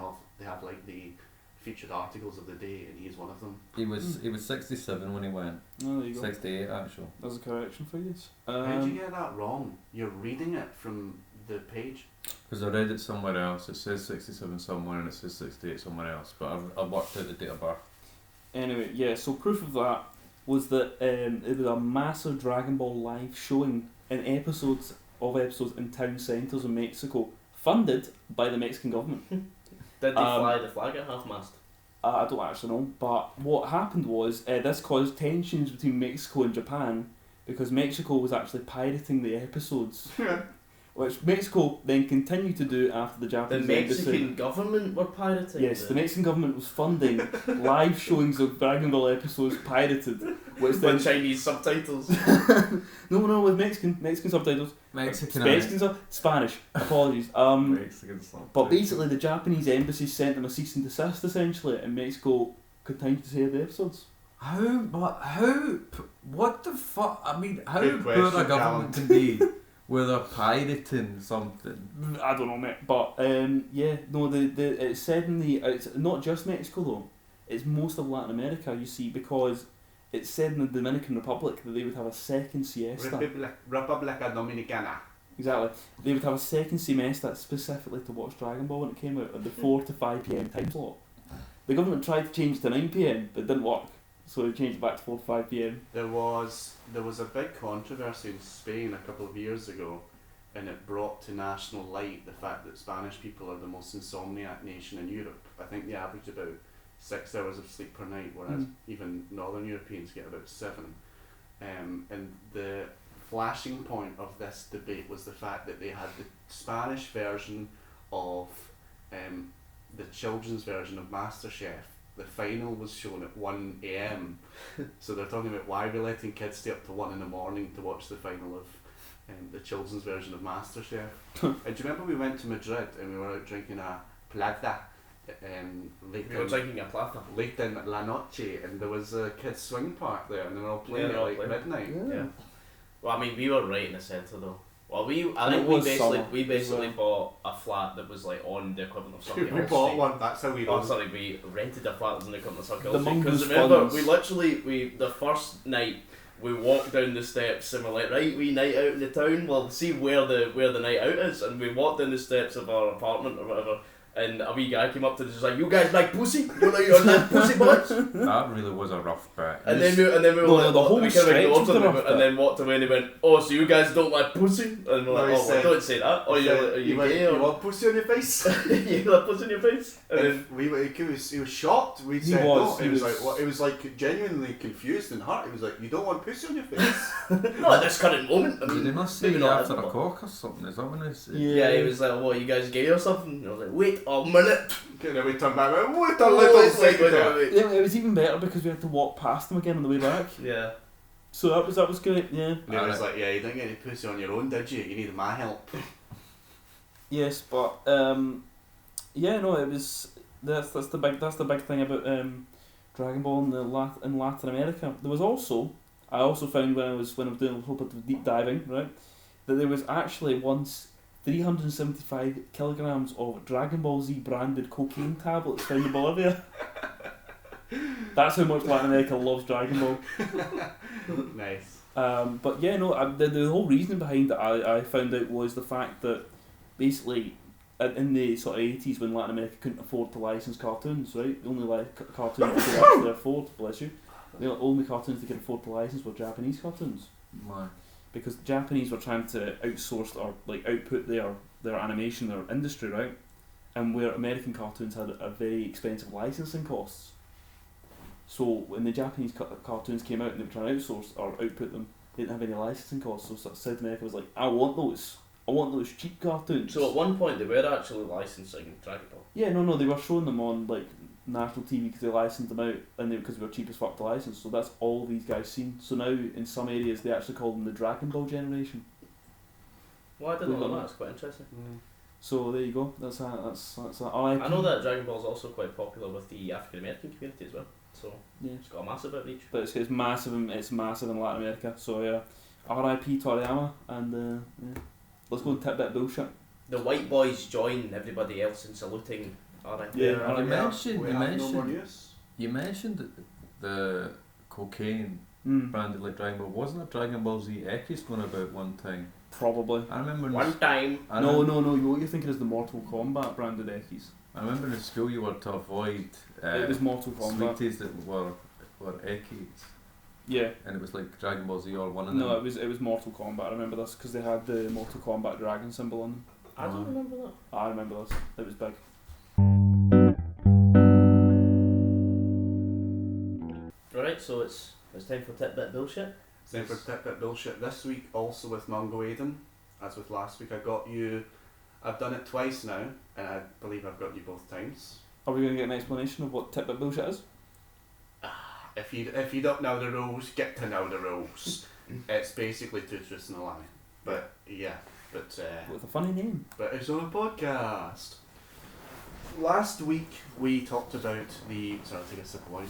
have like the featured articles of the day, and he's one of them. He was 67 when he went. Oh, there you go. 68 actually. There's a correction for you. How did you get that wrong? You're reading it from the page. Because I read it somewhere else. It says 67 somewhere and it says 68 somewhere else. But I've worked out the date of birth. Anyway, yeah, so proof of that was that it was a massive Dragon Ball live showing in episodes in town centres in Mexico, funded by the Mexican government. Did they fly the flag at half mast? I don't actually know, but what happened was this caused tensions between Mexico and Japan because Mexico was actually pirating the episodes, which Mexico then continued to do after the The Japanese Mexican embassy. government were pirating. Yes, the Mexican government was funding live showings of Dragon Ball episodes pirated, which then with Chinese subtitles. no, with Mexican subtitles. Spanish. Apologies. Mexican something. But basically, the Japanese embassy sent them a cease and desist essentially, and Mexico continued to save the episodes. What the fuck? I mean, how Good poor a question, government can be where they're pirating something? I don't know, mate. But yeah, no, it said in it's not just Mexico though. it's most of Latin America, you see, because it's said in the Dominican Republic that they would have a second siesta. República Dominicana. Exactly. They would have a second siesta specifically to watch Dragon Ball when it came out at the 4 to 5 PM time slot. The government tried to change it to 9 PM, but it didn't work. So they changed it back to 4 to 5 PM. There was a big controversy in Spain a couple of years ago, and it brought to national light the fact that Spanish people are the most insomniac nation in Europe. I think they average about 6 hours of sleep per night, whereas even Northern Europeans get about 7. And the flashing point of this debate was the fact that they had the Spanish version of the children's version of MasterChef. The final was shown at 1 AM. So they're talking about why we're letting kids stay up to 1 in the morning to watch the final of the children's version of MasterChef. And do you remember we went to Madrid and we were out drinking a plata? Late in La Noche, and there was a kids swing park there, and they were all playing at like midnight. Yeah. Well, I mean, we were right in the centre though. Well, I think we basically bought a flat that was like on the equivalent of Circuit Hall We bought one. That's how we. We rented a flat that was on the equivalent of Circuit The Hall Street. Because Mungos remember, the first night we walked down the steps and we're like, right, we night out in the town. Well, see where the night out is, and we walked down the steps of our apartment or whatever. And a wee guy came up to us and was like, "You guys like pussy? You know you're not pussy boys." That really was a rough bit. And then we were like, the whole stretch was the rough bit. and then walked away and he went, "Oh, so you guys don't like pussy?" And we're like, No, he "Oh, said- well, don't say that. Oh, are you gay? You want pussy on your face? You like pussy on your face?" And then He was shocked. We He said was, no. he He was was- like, what? It was like genuinely confused and hurt. He was like, "You don't want pussy on your face." not at this current moment. I mean, They must say maybe not after at a the cock or something, is that what they say? Yeah, he was like, "What, are you guys gay or something?" And I was like, "Wait a minute." And then we turned back. Went, "What a Oh, little wait, second." Yeah, it was even better because we had to walk past them again on the way back. Yeah. So that was great, yeah. And he was like, "Yeah, you didn't get any pussy on your own, did you? You needed my help." Yes, but yeah, no, it was that's the big thing about Dragon Ball in Latin America. There was also I also found when I was doing a little bit of deep diving, right, that there was actually once 375 kilograms of Dragon Ball Z branded cocaine tablets found in Bolivia. That's how much Latin America loves Dragon Ball. Nice. But yeah, no, the whole reason behind it I found out was the fact that basically in the sort of 80s when Latin America couldn't afford to license cartoons, right? The only cartoons they could actually afford, bless you, the only cartoons they could afford to license were Japanese cartoons. Man. Because the Japanese were trying to outsource or like output their animation, their industry, right? And where American cartoons had a very expensive licensing costs. So when the Japanese cartoons came out and they were trying to outsource or output them, they didn't have any licensing costs. So South America was like, I want those cheap cartoons. So at one point they were actually licensing Dragon Ball. Yeah, no, they were showing them on like national TV because they licensed them out and because they were cheap as fuck to license. So that's all these guys seen. So now in some areas they actually call them the Dragon Ball generation. Well, I didn't know that. That's quite interesting. So there you go. That's that. I know that Dragon Ball is also quite popular with the African American community as well. So yeah, it's got a massive outreach. but it's massive. It's massive in Latin America. So yeah, R.I.P. Toriyama and yeah. Let's go and tip that bullshit. The white boys join everybody else in saluting R.I.P. Yeah. You mentioned the cocaine branded like Dragon Ball. Wasn't a Dragon Ball Z X going about one time? Probably. I remember. One time. No. What you're thinking is the Mortal Kombat branded Ekis. I remember in school you were to avoid It was Mortal Kombat. sweeties that were Ekis. Yeah. And it was like Dragon Ball Z or one of them. No, it was Mortal Kombat. I remember this because they had the Mortal Kombat dragon symbol on them. I don't remember that. I remember this. It was big. Alright, so it's time for Tip Bit Bullshit. It's time for Tip Bit Bullshit. This week also with Mango Aidan. As with last week, I've done it twice now, and I believe I've got you both times. Are we going to get an explanation of what tip bit bullshit is? If you don't know the rules, get to know the rules. It's basically two truths and a lie. But yeah, With a funny name. but it's on a podcast. Last week we talked about the. Sorry, I'll take a sip of wine.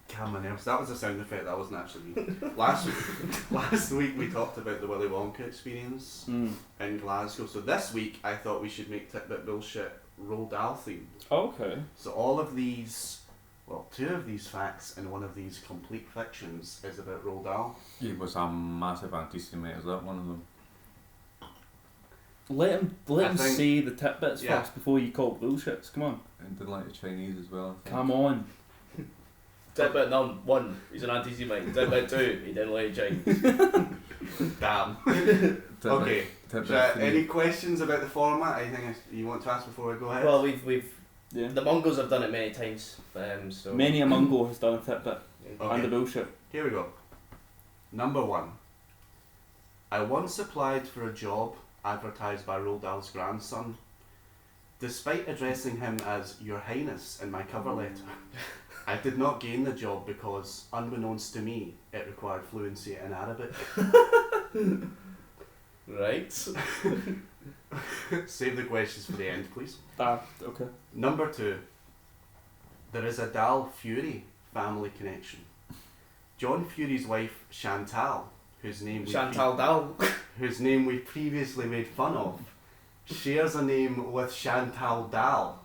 Calm my nerves. That was a sound effect. That wasn't actually me. Last week we talked about the Willy Wonka Experience. in Glasgow. So this week I thought we should make Tidbit Bullshit Roald Dahl themed. Okay. So all of these, well, 2 of these facts and 1 of these complete fictions is about Roald Dahl. He was a massive anti-Semite, is that one of them? Let him I think- say the tidbits yeah. first before you call it bullshits. Come on. And didn't like the Chinese as well, I think. Come on. Tidbit number 1, he's an anti-Semite. Tidbit 2, he didn't like Chinese. Damn. Tidbit- Okay. tidbit three. Any questions about the format? Anything you want to ask before I go ahead? Well, we've Yeah. the Mungos have done it many times. So Many a Mungo has done a tidbit Okay. and the bullshit. Here we go. Number 1. I once applied for a job advertised by Roald Dahl's grandson. Despite addressing him as Your Highness in my cover letter, I did not gain the job because, unbeknownst to me, it required fluency in Arabic. Right. Save the questions for the end, please. Okay. Number 2. There is a Dahl Fury family connection. John Fury's wife, Chantal, whose name Chantal Dahl. whose name we previously made fun of, shares a name with Chantal Dahl,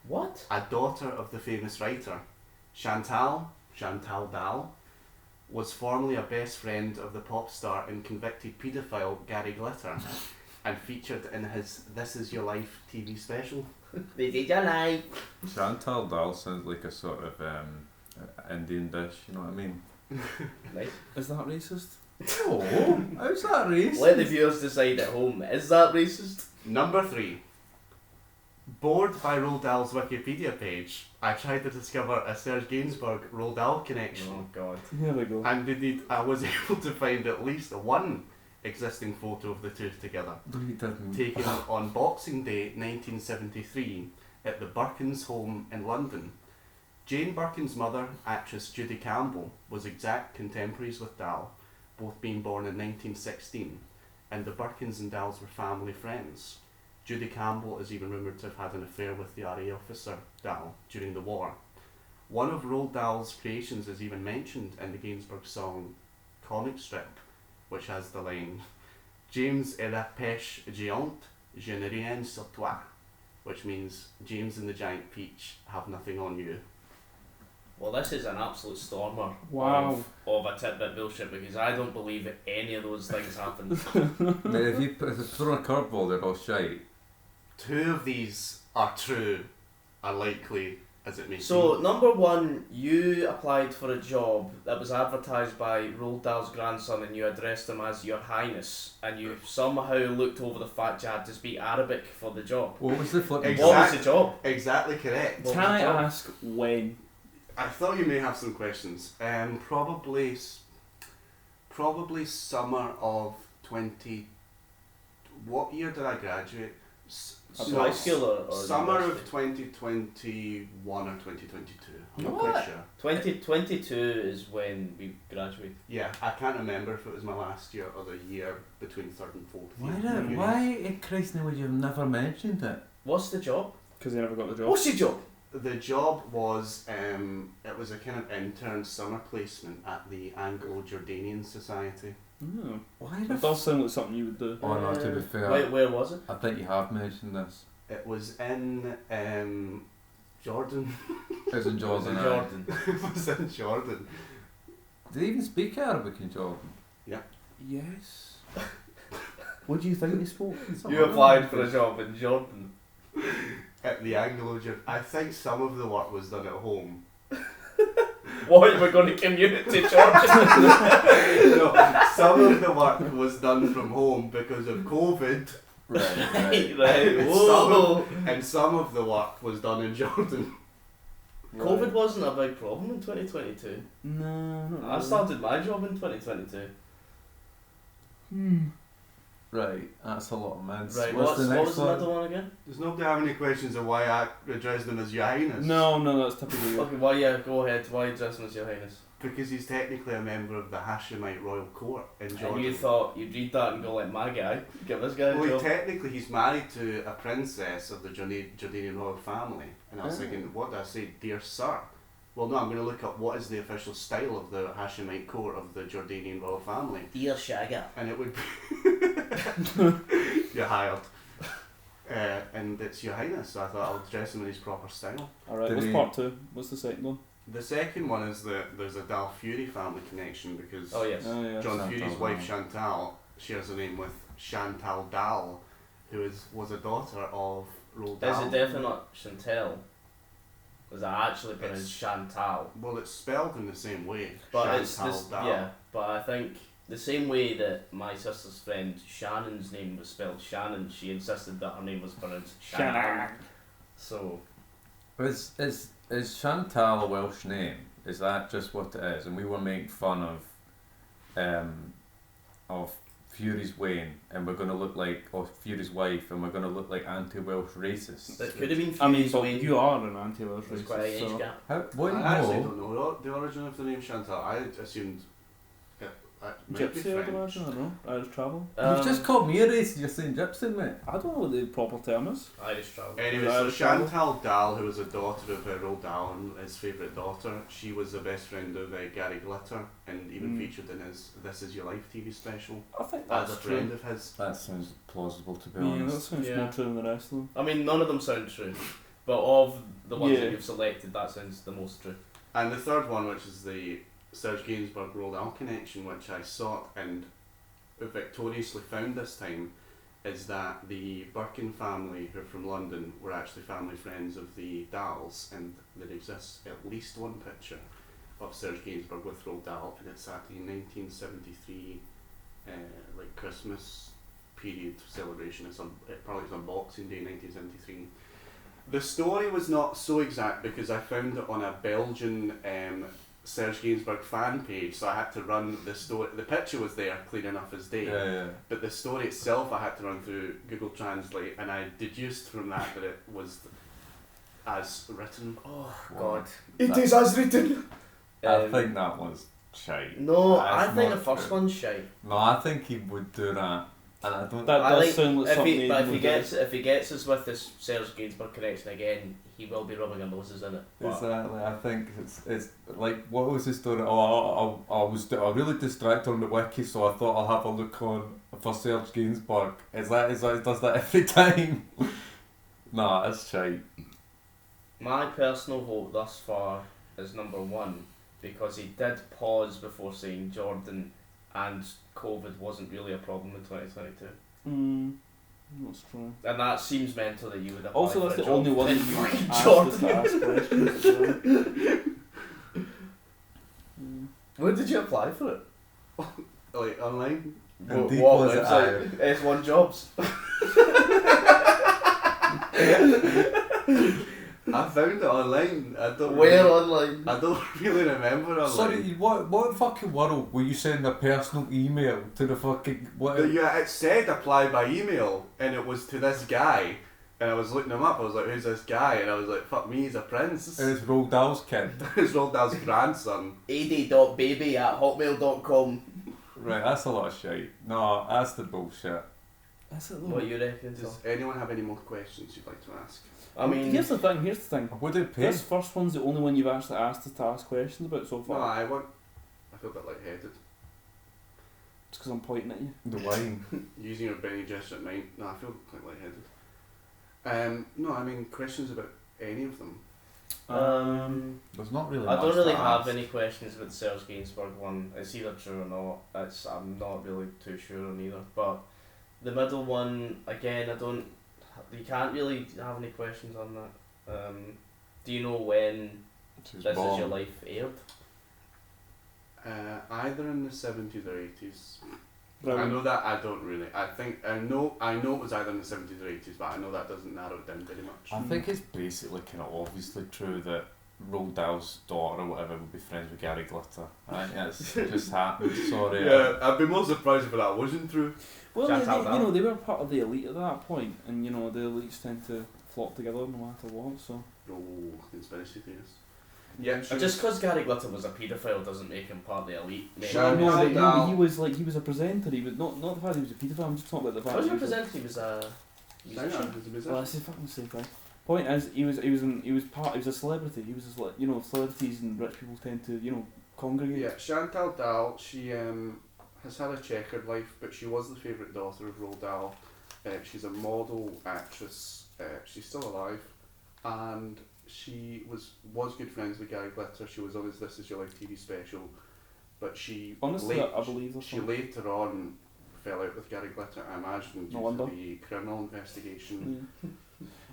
What? a daughter of the famous writer. Chantal Dahl, was formerly a best friend of the pop star and convicted paedophile Gary Glitter, and featured in his This Is Your Life TV special. This is your life. Chantal Dahl sounds like a sort of Indian dish, you know what I mean? Nice. Is that racist? No, how's that racist? Let the viewers decide at home. Is that racist? Number 3. Bored by Roald Dahl's Wikipedia page, I tried to discover a Serge Gainsbourg Roald Dahl connection. Oh God. Here we go. And indeed, I was able to find at least 1 existing photo of the 2 together, No, he didn't. taken on Boxing Day 1973 at the Birkins home in London. Jane Birkin's mother, actress Judy Campbell, was exact contemporaries with Dahl, both being born in 1916, and the Birkins and Dahls were family friends. Judy Campbell is even rumoured to have had an affair with the RA officer Dahl during the war. One of Roald Dahl's creations is even mentioned in the Gainsbourg song Comic Strip, which has the line, James et la pêche géante, je n'ai rien sur toi, which means James and the Giant Peach have nothing on you. Well, this is an absolute stormer. Wow. Of a tidbit bullshit because I don't believe that any of those things happened. Mate, if you throw a curveball, they're all shite. 2 of these are true, unlikely as it may So, seem. number 1, you applied for a job that was advertised by Roald Dahl's grandson and you addressed him as Your Highness, and you somehow looked over the fact you had to speak Arabic for the job. What was the flipping Exact- What was the job? Exactly correct. What Can was I the job? ask when? I thought you may have some questions. Probably summer of 20... What year did I graduate? High school or Summer university? of 2021 or 2022. I'm not What? quite sure. 2022 is when we graduated. Yeah, I can't remember if it was my last year or the year between 3rd and 4th. Why year did, of uni. why in Christ's name would you have never mentioned it? What's the job? Because they never got the job. What's your job? The job was, it was a kind of intern summer placement at the Anglo-Jordanian Society. Oh. Why It the does sound like something you would do. Oh no, to be fair, Where was it? I think you have mentioned this. It was in Jordan. It was in It was in Jordan. aye. Jordan. It was in Jordan. Do they even speak Arabic in Jordan? Yes. What do you think they spoke? You applied for a job in Jordan. At the Anglo-Jordanian. I think some of the work was done at home. What, we're going to commute to Jordan? No, some of the work was done from home because of COVID, Right, Right, whoa. and some of the work was done in Jordan. COVID wasn't a big problem in 2022. No, not I really. started my job in 2022. Right, that's a lot of mints. Right, What's the what next was the one? middle one again? Does nobody have any questions of why I addressed him as Your Highness? No, that's typically you. Okay, well, yeah, go ahead. Why addressing as Your Highness? Because he's technically a member of the Hashemite royal court in Jordan. And you thought you'd read that and go like, my guy, give this guy a Well, job. technically he's married to a princess of the Jordanian royal family. And I was Oh. thinking, what did I say? Dear sir. Well, no, I'm going to look up what is the official style of the Hashemite court of the Jordanian royal family. Dear Shagger. And it would be You're hired. And it's Your Highness, so I thought I'll dress him in his proper style. Alright, Did what's he- part 2? What's the second one? The second one is that there's a Dahl Fury family connection because Oh yes. Oh, yeah. John Chantal Fury's Dahl. wife Chantal shares a name with Chantal Dahl, who was a daughter of Roald Dahl. Is it definitely not Chantel? Was it actually pronounced It's- Chantal? Well, it's spelled in the same way. But it's Chantal this, Dahl. yeah. But I think the same way that my sister's friend Shannon's name was spelled Shannon, she insisted that her name was pronounced Shannon. So Is Chantal a Welsh name? Is that just what it is? And we were making fun of Fury's Wayne, and we're gonna look like, or Fury's wife, and we're gonna look like anti-Welsh racists. it could have been I mean, Fury's but Wayne. you are an anti-Welsh There's quite an racist, age so... gap. How? What? I actually No. don't know the origin of the name Chantal. I assumed it might be Gypsy, I'd French. imagine, I don't know. Irish travel. You've just called me a racist. You're saying gypsy, mate. I don't know what the proper term is. Irish travel. Anyway, Was so Irish travel? Chantal Dahl, who was a daughter of Roald Dahl and his favourite daughter, she was the best friend of Gary Glitter and even featured in his This Is Your Life TV special I think as that's a friend true. of his. That sounds plausible, to be Yeah, that honest. sounds Yeah. more true than the rest of them. I mean, none of them sound true, but of the ones Yeah. that you've selected, that sounds the most true. And the third one, which is the Serge Gainsbourg Roald Dahl connection, which I sought and victoriously found this time, is that the Birkin family, who are from London, were actually family friends of the Dahls, and there exists at least one picture of Serge Gainsbourg with Roald Dahl, and it's at the 1973 like Christmas period celebration. Probably it's on Boxing Day 1973. The story was not so exact because I found it on a Belgian Serge Gainsbourg fan page, so I had to run the story. The picture was there, clear enough as day, Yeah. but the story itself I had to run through Google Translate, and I deduced from that it was as written. Oh God. It is as written. I think that was shite. No, That's I think the not first true. one's shy. No, I think he would do that, and I don't. That I does think sound like something if Aidan would do. he gets us with this Serge Gainsbourg connection again, he will be rubbing our noses in it. But Exactly. I think it's like, what was the story? Oh, I was really distracted on the wiki, so I thought I'll have a look on for Serge Gainsbourg. Is that does that every time? Nah, that's shite. my personal vote thus far is number 1 because he did pause before saying Jordan, and COVID wasn't really a problem in 2022. That's true. And that seems mental that you would apply Also, for that's a the only job one in that you fucking asked Jordan. us to ask questions. as well. Where did you apply for it? Like online. Indeed, What was it website? S1 Jobs. I found it online. I don't. Where really, online? I don't really remember online. Sorry, what fucking world will you send a personal email to the fucking what? Yeah, it said apply by email, and it was to this guy, and I was looking him up. I was like, "Who's this guy?" And I was like, "Fuck me, he's a prince." It's Roald Dahl's kid. It's Roald Dahl's grandson. ad.baby@hotmail.com. Right, that's a lot of shit. No, that's the bullshit. That's it, What though. you reckon, Tom? Does anyone have any more questions you'd like to ask? I mean, here's the thing. Would it pay? This first one's the only one you've actually asked us to ask questions about so No, far. I feel a bit lightheaded. It's because I'm pointing at you. The wine. Using your Benny gesture at mine. No, I feel quite lightheaded. No, I mean questions about any of them. There's not really. I much don't really to have ask. any questions about the Serge Gainsbourg one. It's either true or not. I'm not really too sure on either. But the middle one, again, you can't really have any questions on that. Do you know when She's This Is Your born. Life aired? Either in the 70s or 80s. I Brilliant. know that I don't really. I know it was either in the 70s or 80s, but I know that doesn't narrow it down very much. I think it's basically kind of obviously true that Roald Dahl's daughter or whatever would be friends with Gary Glitter. I think it's just happened. Sorry. Yeah, I'd be more surprised if that wasn't true. Well, Chantal Dahl. they were part of the elite at that point, and the elites tend to flock together no matter what. So Oh, conspiracy theories. Yeah, Just because Gary Glitter was a paedophile doesn't make him part of the elite. Mate. Sure. no, but Dahl. he was a presenter. He was not the fact he was a paedophile. I'm just talking about the fact. How was he he was a- presenter? He was a Singer, musician. he's a musician. Well, that's the fucking same thing. Point is, he was a celebrity. He was celebrities and rich people tend to congregate. Yeah, Chantal Dahl, she has had a checkered life, but she was the favourite daughter of Roald Dahl. She's a model, actress. She's still alive, and she was good friends with Gary Glitter. She was on his This Is Your Life TV special, but she Honestly, I believe this she one. later on fell out with Gary Glitter. I imagine due No wonder. to the criminal investigation.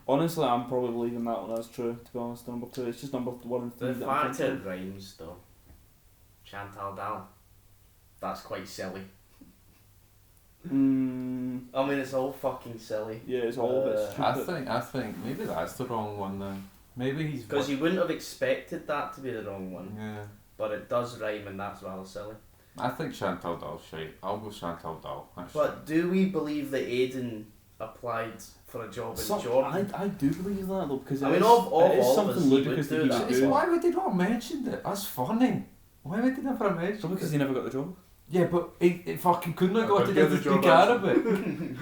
Honestly, I'm probably believing that one as true, to be honest, the number 2. It's just number 1 and 3 The that I'm fact thinking it of. rhymes though. Chantal Dahl. That's quite silly. I mean, it's all fucking silly. Yeah, it's all a bit stupid. I think maybe that's the wrong one then. Maybe he's. Because you wouldn't have expected that to be the wrong one. Yeah. But it does rhyme and that's rather silly. I think Chantal Dahl's shite. I'll go Chantal Dahl. Actually. But do we believe that Aidan applied for a job in Jordan? I do believe that though, because I mean, it is all of us, something he ludicrous would that do he that. would do. Why would they not mention it? That's funny. Why would they never mention Probably because it? he never got the job. Yeah, but he fucking couldn't have got But it get to the speak job Arabic.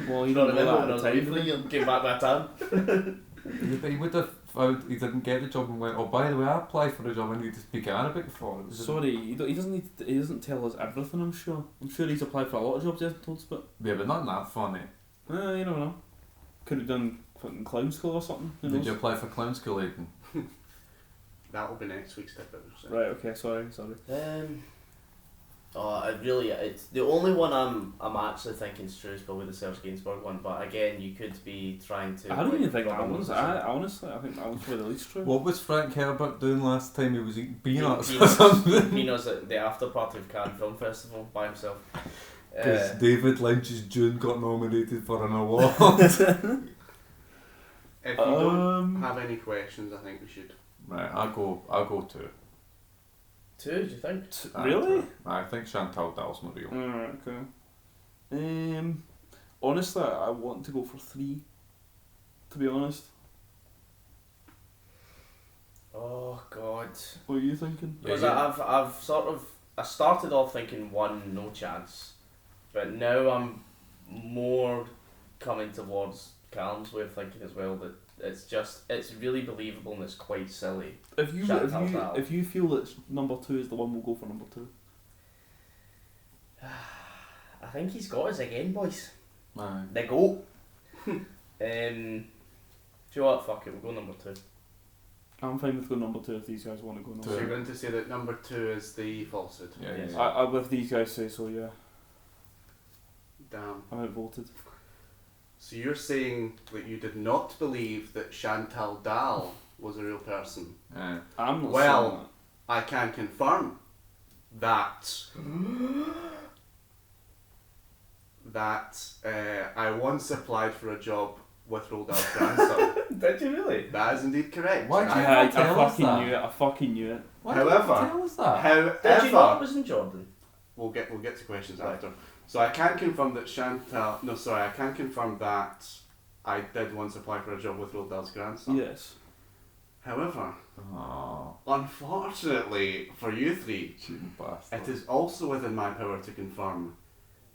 Well, You you don't don't know remember when I that was at the away time. for you? Give back my time. Yeah, but he would have found he didn't get the job and went, oh, by the way, I applied for a job I need to speak Arabic for. It was Sorry, he doesn't need. He doesn't tell us everything. I'm sure. I'm sure he's applied for a lot of jobs he hasn't told us about. Yeah, but not that funny. You never know. Could have done fucking clown school or something. Who Did knows? you apply for clown school, Aidan? That'll be next week's tip. So. Right. Okay. Sorry. It's the only one I'm actually thinking is true is probably the Serge Gainsbourg one, but again, you could be trying to. I don't even think rub that noses one's. in. Honestly, I think that one's probably the least true. What was Frank Herbert doing last time he was eating peanuts or Peanuts. something? Peanuts at the after party of Cannes Film Festival by himself. Because David Lynch's Dune got nominated for an award. If you don't have any questions, I think we should. Right, I'll go 2. 2, do you think? Really? I think Chantal Dahl's my real. Alright. Okay. Honestly, I want to go for 3. To be honest. Oh God. What are you thinking? Because Yeah, I started off thinking 1, no chance, but now I'm more coming towards Callum's way of thinking as well, that it's really believable and it's quite silly. If you feel that number 2 is the one, we'll go for number 2. I think he's got us again, boys. Aye. They go. Do you know what? Fuck it, we'll go number 2. I'm fine with going number 2 if these guys want to go number So you're 2. going to say that number 2 is the falsehood? Yeah, Yes. yeah. I if these guys say so, yeah. Damn. I'm outvoted. So you're saying that you did not believe that Chantal Dahl was a real person? Yeah. I'm not Well- saying that. I can confirm that I once applied for a job with Roald Dahl's grandson. Did you really? That is indeed correct. Why do you I not tell us fucking that? knew it. I fucking knew it. Why didn't you However- tell us that? Did you know it However, was in Jordan? we'll get to questions Right. after. So I can confirm that I can confirm that I did once apply for a job with Roald Dahl's grandson. Yes. However, Oh, unfortunately for you three, cheating bastard. it is also within my power to confirm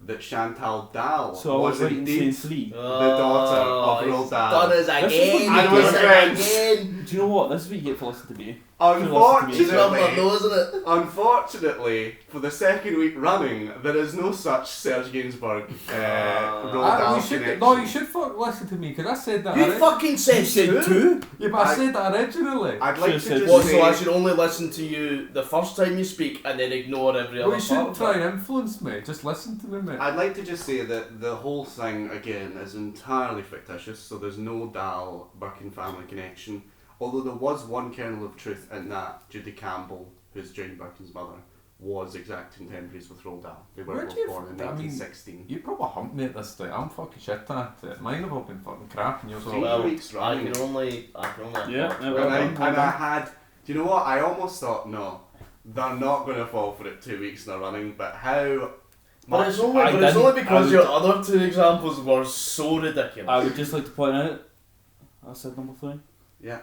that Chantal Dahl So I was right in saying indeed 3. the daughter of he's Roald Dahl. done us This is what again. you And get. we're Done us friends. again. Do you know what? This is what you get for listening to me. He's rubbing my Unfortunately, nose in it. unfortunately, for the second week running, there is no such Serge Gainsbourg Roald Dahl you should, connection. no, you should listen to me because I said that. You fucking said 2. Yeah, but I said that originally. I'd like to Should've just What, say, so I should only listen to you the first time you speak and then ignore every Well, other you shouldn't part try of it? and influence me. Just listen to me, mate. I'd like to just say that the whole thing again is entirely fictitious. So there's no Dahl Birkin family connection. Although there was one kernel of truth in that Judy Campbell, who's Jane Birkin's mother, was exact contemporaries with Roald Dahl. They were Where'd both you born in I mean, 1916. You probably humped me at this day. I'm fucking shit at it. Mine have all been fucking crap and yours are all Well, weeks I running. can only Yeah, apologize. yeah, And well I, done, well and I done. had, do you know what? I almost thought, no, they're not going to fall for it 2 weeks in a running, but how But it's much... only, I but it's didn't- only because I your would- other 2 examples were so ridiculous. I would just like to point out, I said number 3. Yeah.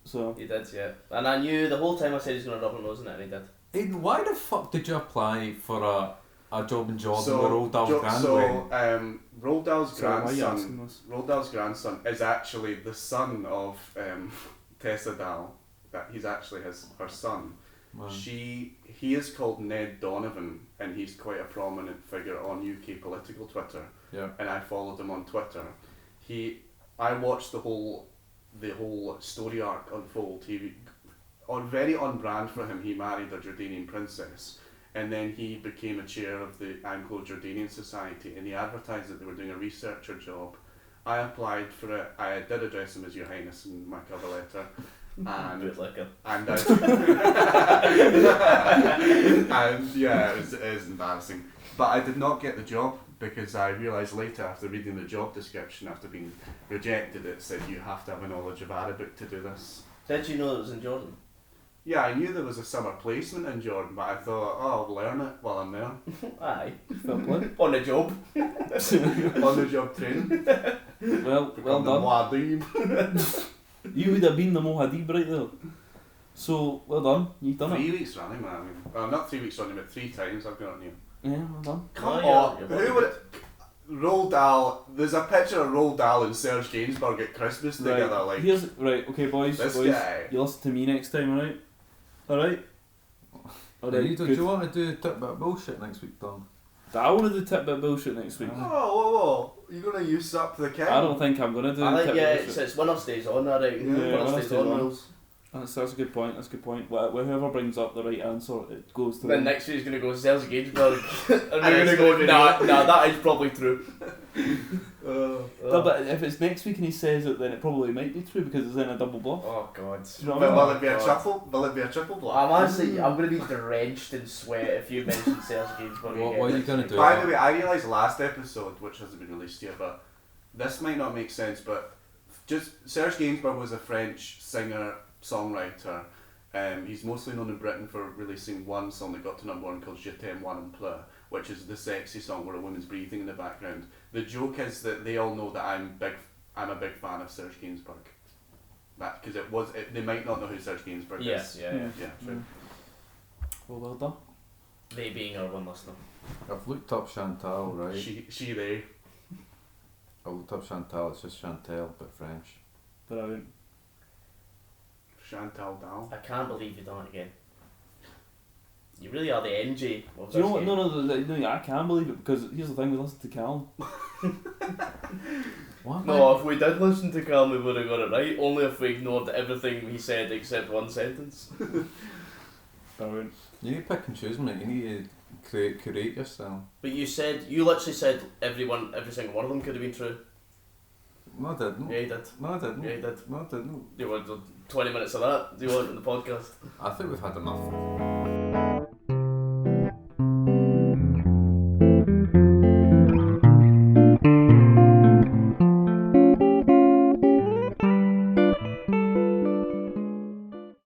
So, He did, yeah. And I knew the whole time I said he's going to rub my nose in it, and he did. Aidan, why the fuck did you apply for a job in Jordan with Roald Dahl's Jo- grandson? Roald Dahl's sorry, why are you grandson... asking this? Roald Dahl's grandson is actually the son of Tessa Dahl. That he's actually her son. Man. He is called Ned Donovan, and he's quite a prominent figure on UK political Twitter. Yeah. And I followed him on Twitter. I watched the whole story arc unfold. Very on brand for him. He married a Jordanian princess, and then he became a chair of the Anglo-Jordanian Society, and he advertised that they were doing a researcher job. I applied for it. I did address him as Your Highness in my cover letter. And Good liquor. and yeah, it is embarrassing. But I did not get the job because I realised later, after reading the job description, after being rejected, it said you have to have a knowledge of Arabic to do this. Did you know it was in Jordan? Yeah, I knew there was a summer placement in Jordan, but I thought, oh, I'll learn it while I'm there. Aye. Fair play. On the job. On the job training. Well done. Muad'Dib. You would have been the Mohadib right there. So, well done. You've done 3 it. weeks running, man. I mean, well, not 3 weeks running, but 3 times I've got on you. Yeah, well done. Come Oh, on, you're who would Roald Dahl? There's a picture of Roald Dahl and Serge Gainsbourg at Christmas together. Right, Like okay, boys. this boys, guy. you listen to me next time, alright? Alright? Do you want to do tip bit bullshit next week, Tom? I want to do tip bit bullshit next week. Whoa! You're gonna use up the king. I don't think I'm going to do I tip think, bit yeah, bullshit. it's winner stays on, I reckon. Yeah, Winner stays on rules. That's a good point. Whoever brings up the right answer, it goes to Then them. next week's going to go Serge Gainsbourg. and And we're going to it's go, gonna be nah, that is probably true. No, but if it's next week and he says it, then it probably might be true because it's in a double bluff. Oh, God. Do you know what I But mean? will it be a God. triple? Will it be a triple block? I'm honestly, I'm going to be drenched in sweat if you mention Serge Gainsbourg again. What are you going to do? By the way, I realised last episode, which hasn't been released yet, but this might not make sense, but just Serge Gainsbourg was a French singer, songwriter. He's mostly known in Britain for releasing one song that got to #1 called Je t'aime moi non plus, which is the sexy song where a woman's breathing in the background. The joke is that they all know that I'm a big fan of Serge Gainsbourg. That because they might not know who Serge Gainsbourg Yes, is. yeah. Yeah, true. Well done. They being our one listener. I've looked up Chantal, right? She they. I looked up Chantal, it's just Chantel, but French. Brilliant. Chantal Dahl. I can't believe you've done it again. You really are the NJ of Do you know this what? game. No, I can't believe it because here's the thing, we listened to Callum. What? No, if we did listen to Callum, we would have got it right. Only if we ignored everything he said except one sentence. Brilliant. You need to pick and choose, mate. You need to curate yourself. But you literally said every single one of them could have been true. No, I didn't. Yeah, you did. No, I didn't. Yeah, you did. No, I didn't. Do you want 20 minutes of that? Do you want it in the podcast? I think we've had enough.